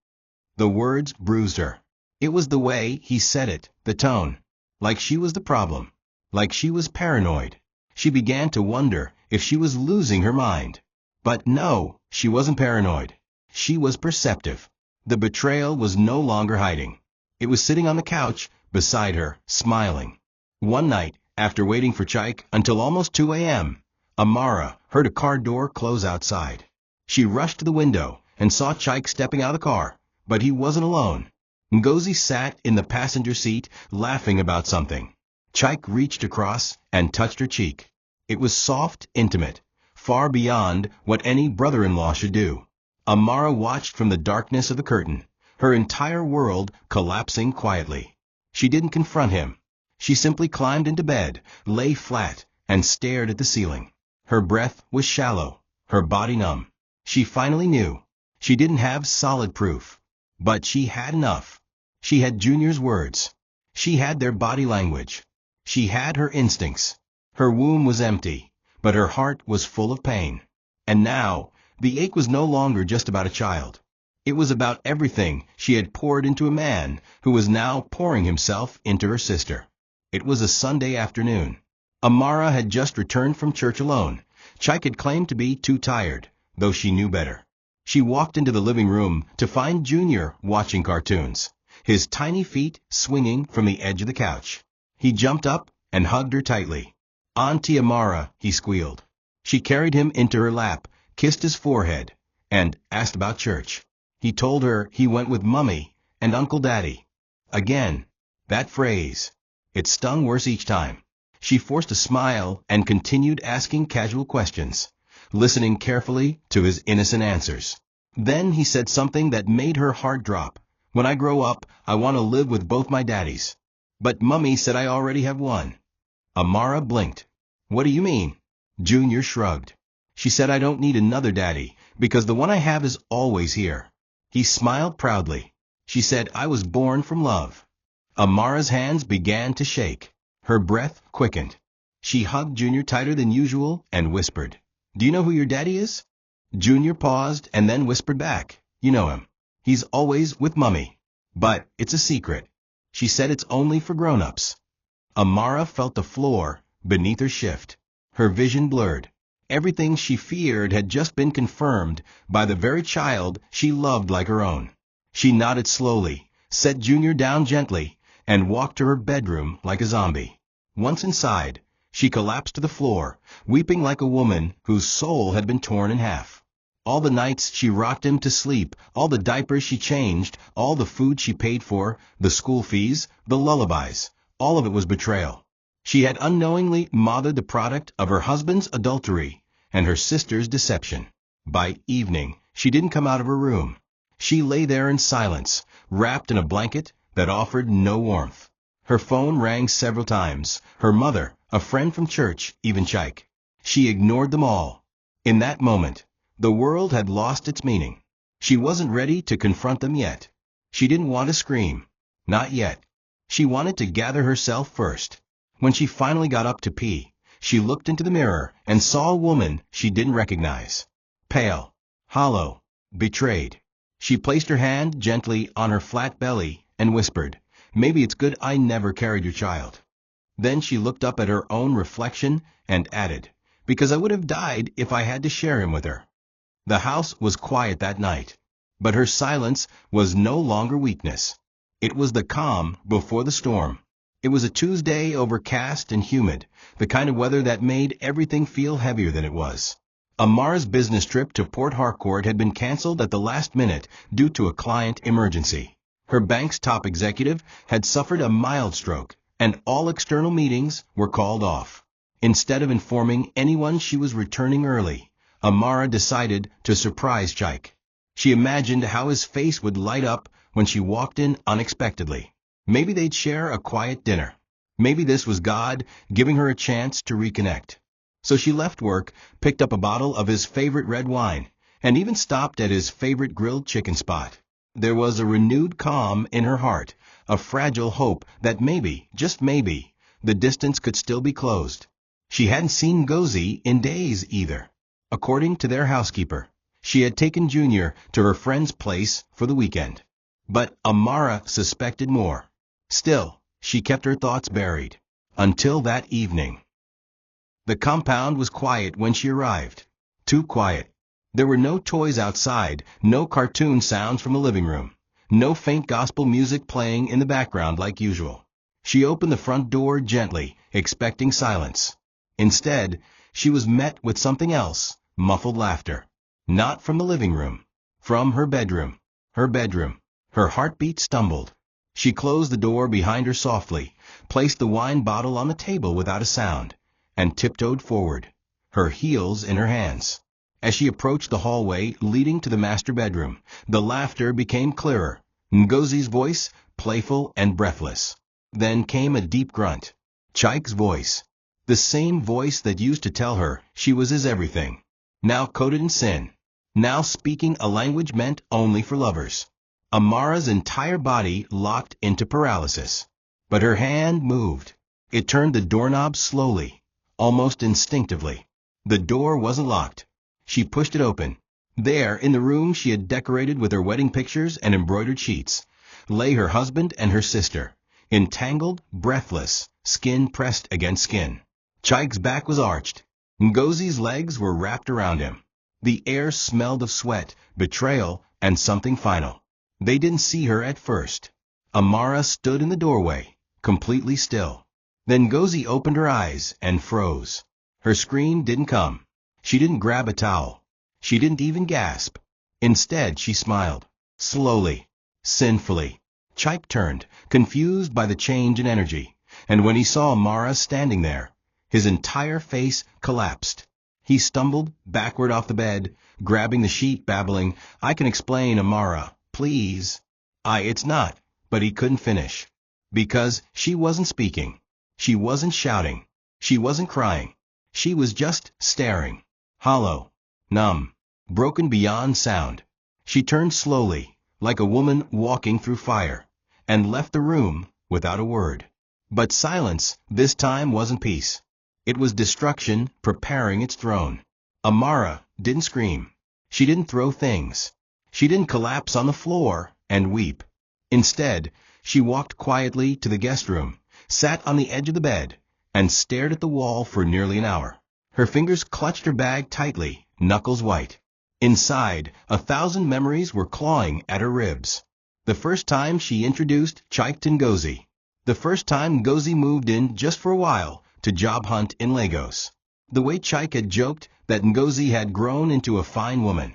The words bruised her. It was the way he said it, the tone. Like she was the problem. Like she was paranoid. She began to wonder if she was losing her mind. But no, she wasn't paranoid. She was perceptive. The betrayal was no longer hiding. It was sitting on the couch beside her, smiling. One night, after waiting for Chaik until almost 2 a.m., Amara heard a car door close outside. She rushed to the window and saw Chaik stepping out of the car, but he wasn't alone. Ngozi sat in the passenger seat, laughing about something. Chaik reached across and touched her cheek. It was soft, intimate, far beyond what any brother-in-law should do. Amara watched from the darkness of the curtain, her entire world collapsing quietly. She didn't confront him. She simply climbed into bed, lay flat, and stared at the ceiling. Her breath was shallow, her body numb. She finally knew. She didn't have solid proof, but she had enough. She had Junior's words. She had their body language. She had her instincts. Her womb was empty, but her heart was full of pain. And now, the ache was no longer just about a child. It was about everything she had poured into a man who was now pouring himself into her sister. It was a Sunday afternoon. Amara had just returned from church alone. Chaik had claimed to be too tired, though she knew better. She walked into the living room to find Junior watching cartoons, his tiny feet swinging from the edge of the couch. He jumped up and hugged her tightly. "Auntie Amara," he squealed. She carried him into her lap, kissed his forehead, and asked about church. He told her he went with Mummy and Uncle Daddy. Again, that phrase. It stung worse each time. She forced a smile and continued asking casual questions, listening carefully to his innocent answers. Then he said something that made her heart drop. "When I grow up, I want to live with both my daddies. But Mummy said I already have one." Amara blinked. "What do you mean?" Junior shrugged. "She said I don't need another daddy, because the one I have is always here." He smiled proudly. "She said I was born from love." Amara's hands began to shake. Her breath quickened. She hugged Junior tighter than usual and whispered, "Do you know who your daddy is?" Junior paused and then whispered back, "You know him. He's always with Mummy. But it's a secret. She said it's only for grown-ups." Amara felt the floor beneath her shift. Her vision blurred. Everything she feared had just been confirmed by the very child she loved like her own. She nodded slowly, set Junior down gently, and walked to her bedroom like a zombie. Once inside, she collapsed to the floor, weeping like a woman whose soul had been torn in half. All the nights she rocked him to sleep, all the diapers she changed, all the food she paid for, the school fees, the lullabies, all of it was betrayal. She had unknowingly mothered the product of her husband's adultery and her sister's deception. By evening, she didn't come out of her room. She lay there in silence, wrapped in a blanket that offered no warmth. Her phone rang several times. Her mother, a friend from church, even Chaik. She ignored them all. In that moment, the world had lost its meaning. She wasn't ready to confront them yet. She didn't want to scream. Not yet. She wanted to gather herself first. When she finally got up to pee, she looked into the mirror and saw a woman she didn't recognize. Pale, hollow, betrayed. She placed her hand gently on her flat belly and whispered, "Maybe it's good I never carried your child." Then she looked up at her own reflection and added, "Because I would have died if I had to share him with her." The house was quiet that night, but her silence was no longer weakness. It was the calm before the storm. It was a Tuesday, overcast and humid, the kind of weather that made everything feel heavier than it was. Amara's business trip to Port Harcourt had been canceled at the last minute due to a client emergency. Her bank's top executive had suffered a mild stroke, and all external meetings were called off. Instead of informing anyone she was returning early, Amara decided to surprise Chaik. She imagined how his face would light up when she walked in unexpectedly. Maybe they'd share a quiet dinner. Maybe this was God giving her a chance to reconnect. So she left work, picked up a bottle of his favorite red wine, and even stopped at his favorite grilled chicken spot. There was a renewed calm in her heart, a fragile hope that maybe, just maybe, the distance could still be closed. She hadn't seen Ngozi in days either. According to their housekeeper, she had taken Junior to her friend's place for the weekend. But Amara suspected more. Still, she kept her thoughts buried. Until that evening. The compound was quiet when she arrived. Too quiet. There were no toys outside, no cartoon sounds from the living room, no faint gospel music playing in the background like usual. She opened the front door gently, expecting silence. Instead, she was met with something else, muffled laughter. Not from the living room. From her bedroom. Her bedroom. Her heartbeat stumbled. She closed the door behind her softly, placed the wine bottle on the table without a sound, and tiptoed forward, her heels in her hands. As she approached the hallway leading to the master bedroom, the laughter became clearer, Ngozi's voice playful and breathless. Then came a deep grunt. Chaik's voice. The same voice that used to tell her she was his everything. Now coated in sin. Now speaking a language meant only for lovers. Amara's entire body locked into paralysis. But her hand moved. It turned the doorknob slowly, almost instinctively. The door wasn't locked. She pushed it open. There, in the room she had decorated with her wedding pictures and embroidered sheets, lay her husband and her sister, entangled, breathless, skin pressed against skin. Chaik's back was arched. Ngozi's legs were wrapped around him. The air smelled of sweat, betrayal, and something final. They didn't see her at first. Amara stood in the doorway, completely still. Then Ngozi opened her eyes and froze. Her scream didn't come. She didn't grab a towel. She didn't even gasp. Instead, she smiled. Slowly. Sinfully. Chaik turned, confused by the change in energy, and when he saw Amara standing there, his entire face collapsed. He stumbled backward off the bed, grabbing the sheet, babbling, "I can explain, Amara, please." It's not." But he couldn't finish. Because she wasn't speaking. She wasn't shouting. She wasn't crying. She was just staring. Hollow. Numb. Broken beyond sound. She turned slowly, like a woman walking through fire, and left the room without a word. But silence this time wasn't peace. It was destruction preparing its throne. Amara didn't scream. She didn't throw things. She didn't collapse on the floor and weep. Instead, she walked quietly to the guest room, sat on the edge of the bed, and stared at the wall for nearly an hour. Her fingers clutched her bag tightly, knuckles white. Inside, 1,000 memories were clawing at her ribs. The first time she introduced Chaik to Ngozi. The first time Ngozi moved in just for a while to job hunt in Lagos. The way Chaik had joked that Ngozi had grown into a fine woman.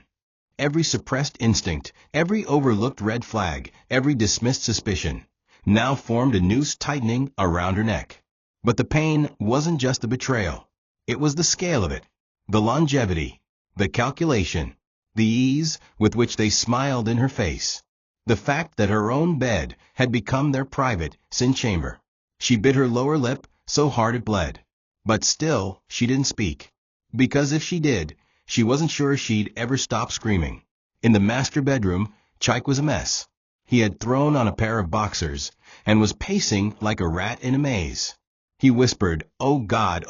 Every suppressed instinct, every overlooked red flag, every dismissed suspicion, now formed a noose tightening around her neck. But the pain wasn't just the betrayal. It was the scale of it, the longevity, the calculation, the ease with which they smiled in her face. The fact that her own bed had become their private sin chamber. She bit her lower lip so hard it bled. But still, she didn't speak. Because if she did, she wasn't sure she'd ever stop screaming. In the master bedroom, Chike was a mess. He had thrown on a pair of boxers and was pacing like a rat in a maze. He whispered, "Oh God,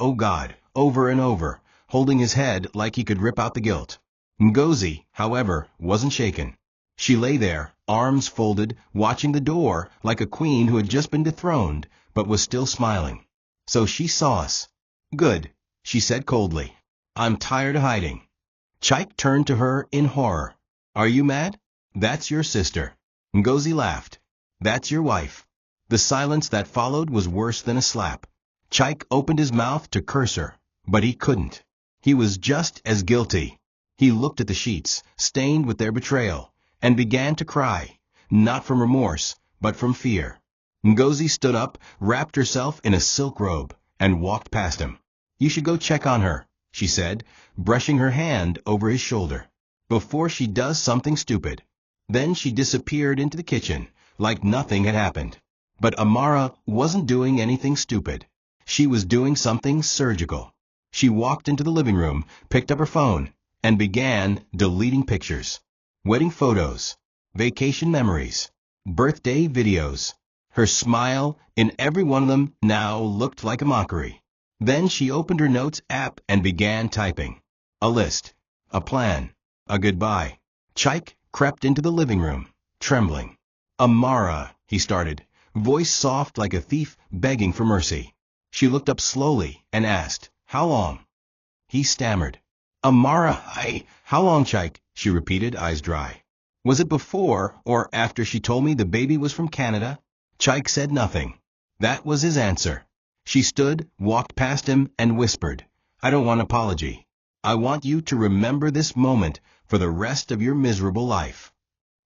over and over, holding his head like he could rip out the guilt. Ngozi, however, wasn't shaken. She lay there, arms folded, watching the door like a queen who had just been dethroned, but was still smiling. So she saw us. Good, she said coldly. I'm tired of hiding. Chike turned to her in horror. Are you mad? That's your sister. Ngozi laughed. That's your wife. The silence that followed was worse than a slap. Chike opened his mouth to curse her, but he couldn't. He was just as guilty. He looked at the sheets, stained with their betrayal, and began to cry, not from remorse, but from fear. Ngozi stood up, wrapped herself in a silk robe, and walked past him. You should go check on her, she said, brushing her hand over his shoulder, before she does something stupid. Then she disappeared into the kitchen, like nothing had happened. But Amara wasn't doing anything stupid. She was doing something surgical. She walked into the living room, picked up her phone, and began deleting pictures. Wedding photos, vacation memories, birthday videos. Her smile in every one of them now looked like a mockery. Then she opened her notes app and began typing. A list, a plan, a goodbye. Chike crept into the living room, trembling. Amara, he started, voice soft like a thief begging for mercy. She looked up slowly and asked, How long? He stammered. Amara, how long, Chike? She repeated, eyes dry. Was it before or after she told me the baby was from Canada? Chike said nothing. That was his answer. She stood, walked past him, and whispered, I don't want an apology. I want you to remember this moment for the rest of your miserable life.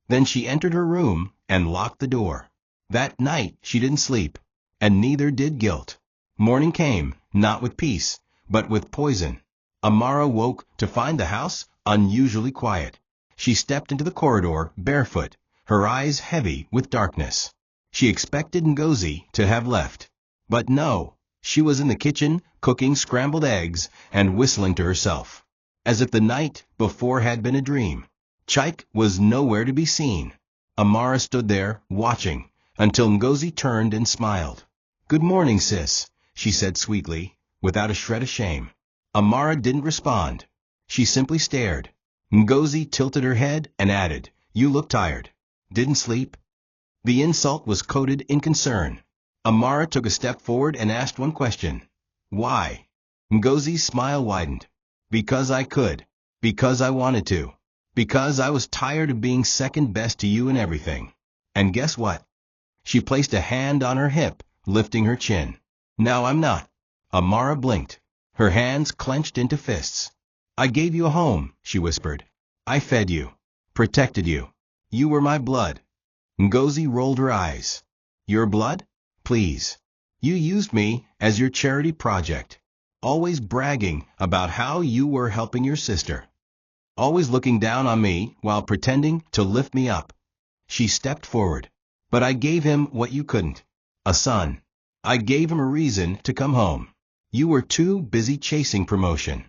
Then she entered her room and locked the door. That night she didn't sleep, and neither did guilt. Morning came, not with peace, but with poison. Amara woke to find the house unusually quiet. She stepped into the corridor barefoot, her eyes heavy with darkness. She expected Ngozi to have left. But no, she was in the kitchen cooking scrambled eggs and whistling to herself, as if the night before had been a dream. Chike was nowhere to be seen. Amara stood there, watching, until Ngozi turned and smiled. Good morning, sis, she said sweetly, without a shred of shame. Amara didn't respond. She simply stared. Ngozi tilted her head and added, You look tired. Didn't sleep? The insult was coated in concern. Amara took a step forward and asked one question. Why? Ngozi's smile widened. Because I could. Because I wanted to. Because I was tired of being second best to you in everything. And guess what? She placed a hand on her hip, lifting her chin. Now I'm not. Amara blinked. Her hands clenched into fists. I gave you a home, she whispered. I fed you. Protected you. You were my blood. Ngozi rolled her eyes. Your blood? Please. You used me as your charity project. Always bragging about how you were helping your sister. Always looking down on me while pretending to lift me up. She stepped forward. But I gave him what you couldn't. A son. I gave him a reason to come home. You were too busy chasing promotion.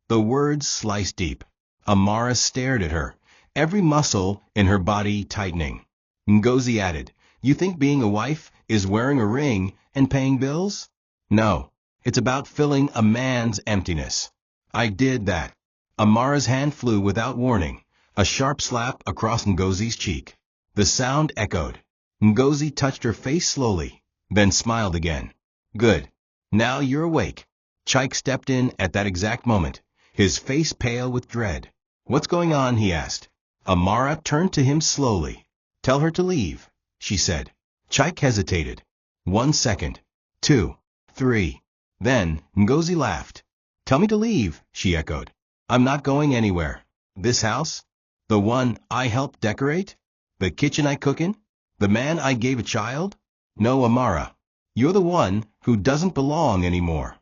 The words sliced deep. Amara stared at her, every muscle in her body tightening. Ngozi added, You think being a wife is wearing a ring and paying bills? No, it's about filling a man's emptiness. I did that. Amara's hand flew without warning, a sharp slap across Ngozi's cheek. The sound echoed. Ngozi touched her face slowly, then smiled again. Good. Now you're awake. Chike stepped in at that exact moment, his face pale with dread. What's going on? He asked. Amara turned to him slowly. Tell her to leave, she said. Chike hesitated. 1 second. 2. 3. Then Ngozi laughed. Tell me to leave, she echoed. I'm not going anywhere. This house? The one I helped decorate? The kitchen I cook in? The man I gave a child? No, Amara. You're the one who doesn't belong anymore.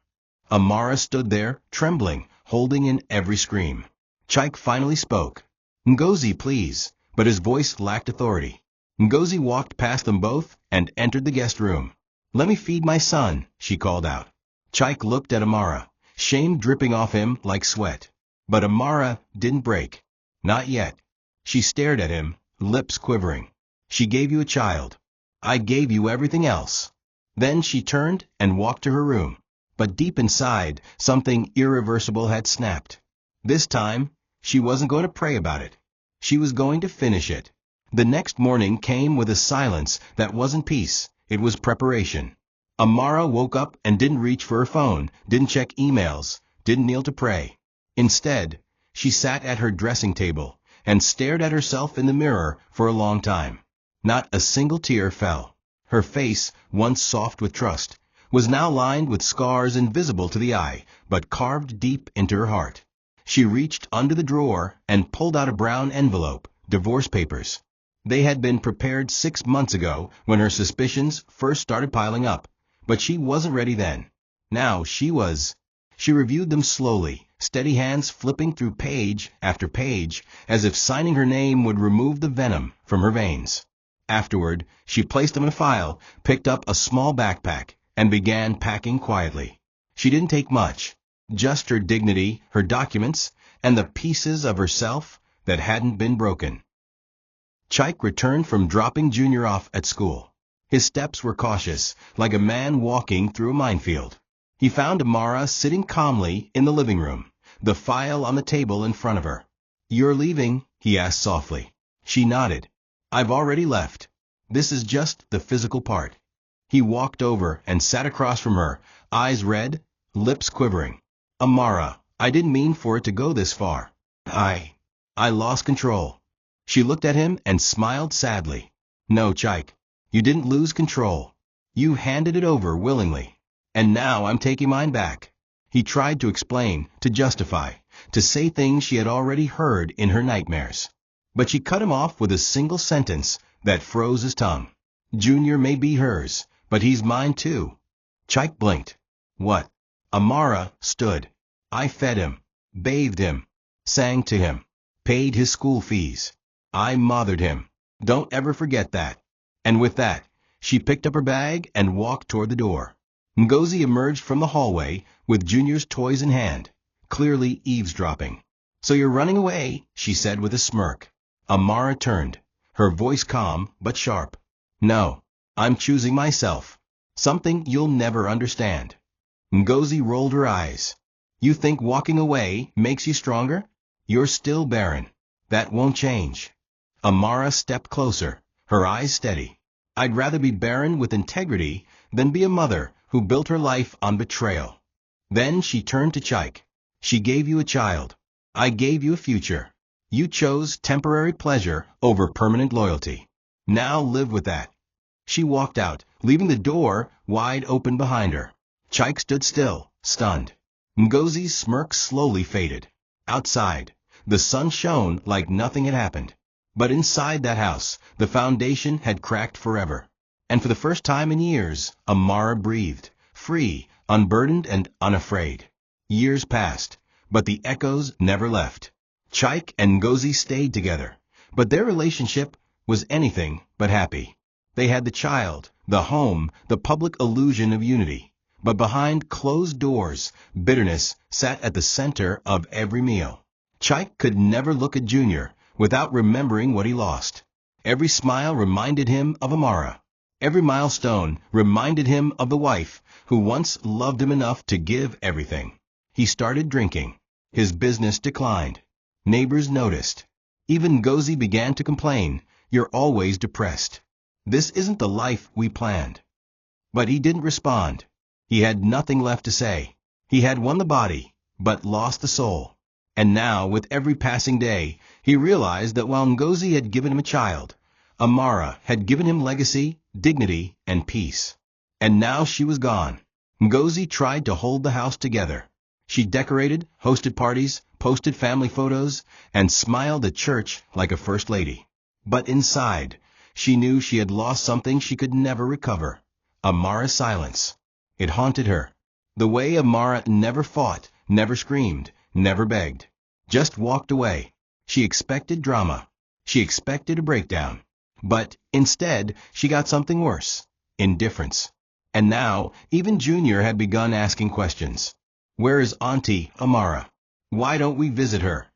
Amara stood there, trembling, holding in every scream. Chike finally spoke. Ngozi, please, but his voice lacked authority. Ngozi walked past them both and entered the guest room. Let me feed my son, she called out. Chike looked at Amara, shame dripping off him like sweat. But Amara didn't break. Not yet. She stared at him, lips quivering. She gave you a child. I gave you everything else. Then she turned and walked to her room. But deep inside, something irreversible had snapped. This time, she wasn't going to pray about it. She was going to finish it. The next morning came with a silence that wasn't peace, it was preparation. Amara woke up and didn't reach for her phone, didn't check emails, didn't kneel to pray. Instead, she sat at her dressing table and stared at herself in the mirror for a long time. Not a single tear fell. Her face, once soft with trust, was now lined with scars invisible to the eye, but carved deep into her heart. She reached under the drawer and pulled out a brown envelope, divorce papers. They had been prepared 6 months ago when her suspicions first started piling up, but she wasn't ready then. Now she was. She reviewed them slowly, steady hands flipping through page after page, as if signing her name would remove the venom from her veins. Afterward, she placed them in a file, picked up a small backpack, and began packing quietly. She didn't take much, just her dignity, her documents, and the pieces of herself that hadn't been broken. Chike returned from dropping Junior off at school. His steps were cautious, like a man walking through a minefield. He found Amara sitting calmly in the living room, the file on the table in front of her. "You're leaving?" he asked softly. She nodded. "I've already left. This is just the physical part." He walked over and sat across from her, eyes red, lips quivering. "Amara, I didn't mean for it to go this far. I lost control." She looked at him and smiled sadly. "No, Chike, you didn't lose control. You handed it over willingly. And now I'm taking mine back." He tried to explain, to justify, to say things she had already heard in her nightmares. But she cut him off with a single sentence that froze his tongue. "Junior may be hers, but he's mine too." Chike blinked. "What?" Amara stood. "I fed him, bathed him, sang to him, paid his school fees. I mothered him. Don't ever forget that." And with that, she picked up her bag and walked toward the door. Ngozi emerged from the hallway with Junior's toys in hand, clearly eavesdropping. "So you're running away," she said with a smirk. Amara turned, her voice calm but sharp. "No, I'm choosing myself. Something you'll never understand." Ngozi rolled her eyes. "You think walking away makes you stronger? You're still barren. That won't change." Amara stepped closer, her eyes steady. "I'd rather be barren with integrity than be a mother who built her life on betrayal." Then she turned to Chike. "She gave you a child. I gave you a future. You chose temporary pleasure over permanent loyalty. Now live with that." She walked out, leaving the door wide open behind her. Chike stood still, stunned. Ngozi's smirk slowly faded. Outside, the sun shone like nothing had happened. But inside that house, the foundation had cracked forever. And for the first time in years, Amara breathed, free, unburdened, and unafraid. Years passed, but the echoes never left. Chike and Ngozi stayed together, but their relationship was anything but happy. They had the child, the home, the public illusion of unity. But behind closed doors, bitterness sat at the center of every meal. Chike could never look at Junior without remembering what he lost. Every smile reminded him of Amara. Every milestone reminded him of the wife who once loved him enough to give everything. He started drinking. His business declined. Neighbors noticed. Even Ngozi began to complain, "You're always depressed. This isn't the life we planned." But he didn't respond. He had nothing left to say. He had won the body, but lost the soul. And now, with every passing day, he realized that while Ngozi had given him a child, Amara had given him legacy, dignity, and peace. And now she was gone. Ngozi tried to hold the house together. She decorated, hosted parties, posted family photos, and smiled at church like a first lady. But inside, she knew she had lost something she could never recover. Amara's silence. It haunted her. The way Amara never fought, never screamed, never begged. Just walked away. She expected drama. She expected a breakdown. But instead, she got something worse. Indifference. And now, even Junior had begun asking questions. Where is Auntie Amara? Why don't we visit her?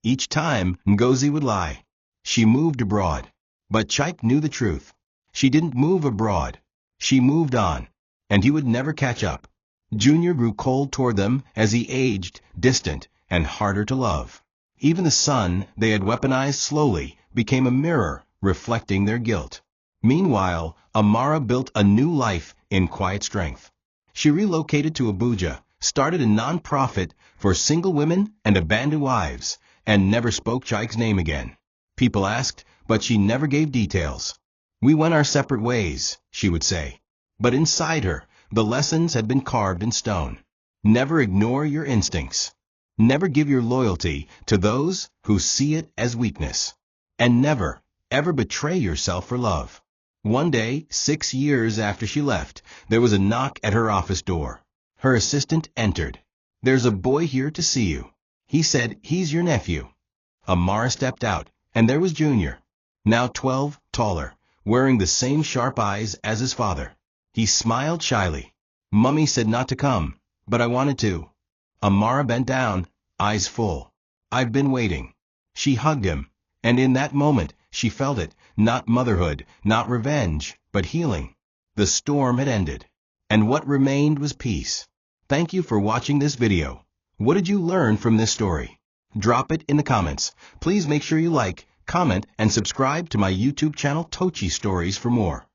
Each time, Ngozi would lie. She moved abroad. But Chike knew the truth. She didn't move abroad. She moved on. And he would never catch up. Junior grew cold toward them as he aged, distant, and harder to love. Even the sun they had weaponized slowly became a mirror reflecting their guilt. Meanwhile, Amara built a new life in quiet strength. She relocated to Abuja, started a non-profit for single women and abandoned wives, and never spoke Chike's name again. People asked, but she never gave details. We went our separate ways, she would say. But inside her, the lessons had been carved in stone. Never ignore your instincts. Never give your loyalty to those who see it as weakness. And never, ever betray yourself for love. One day, 6 years after she left, there was a knock at her office door. Her assistant entered. "There's a boy here to see you." He said, "He's your nephew." Amara stepped out, and there was Junior. Now 12, taller, wearing the same sharp eyes as his father. He smiled shyly. "Mummy said not to come, but I wanted to." Amara bent down, eyes full. "I've been waiting." She hugged him, and in that moment, she felt it, not motherhood, not revenge, but healing. The storm had ended, and what remained was peace. Thank you for watching this video. What did you learn from this story? Drop it in the comments. Please make sure you like, comment, and subscribe to my YouTube channel TOCHI Stories for more.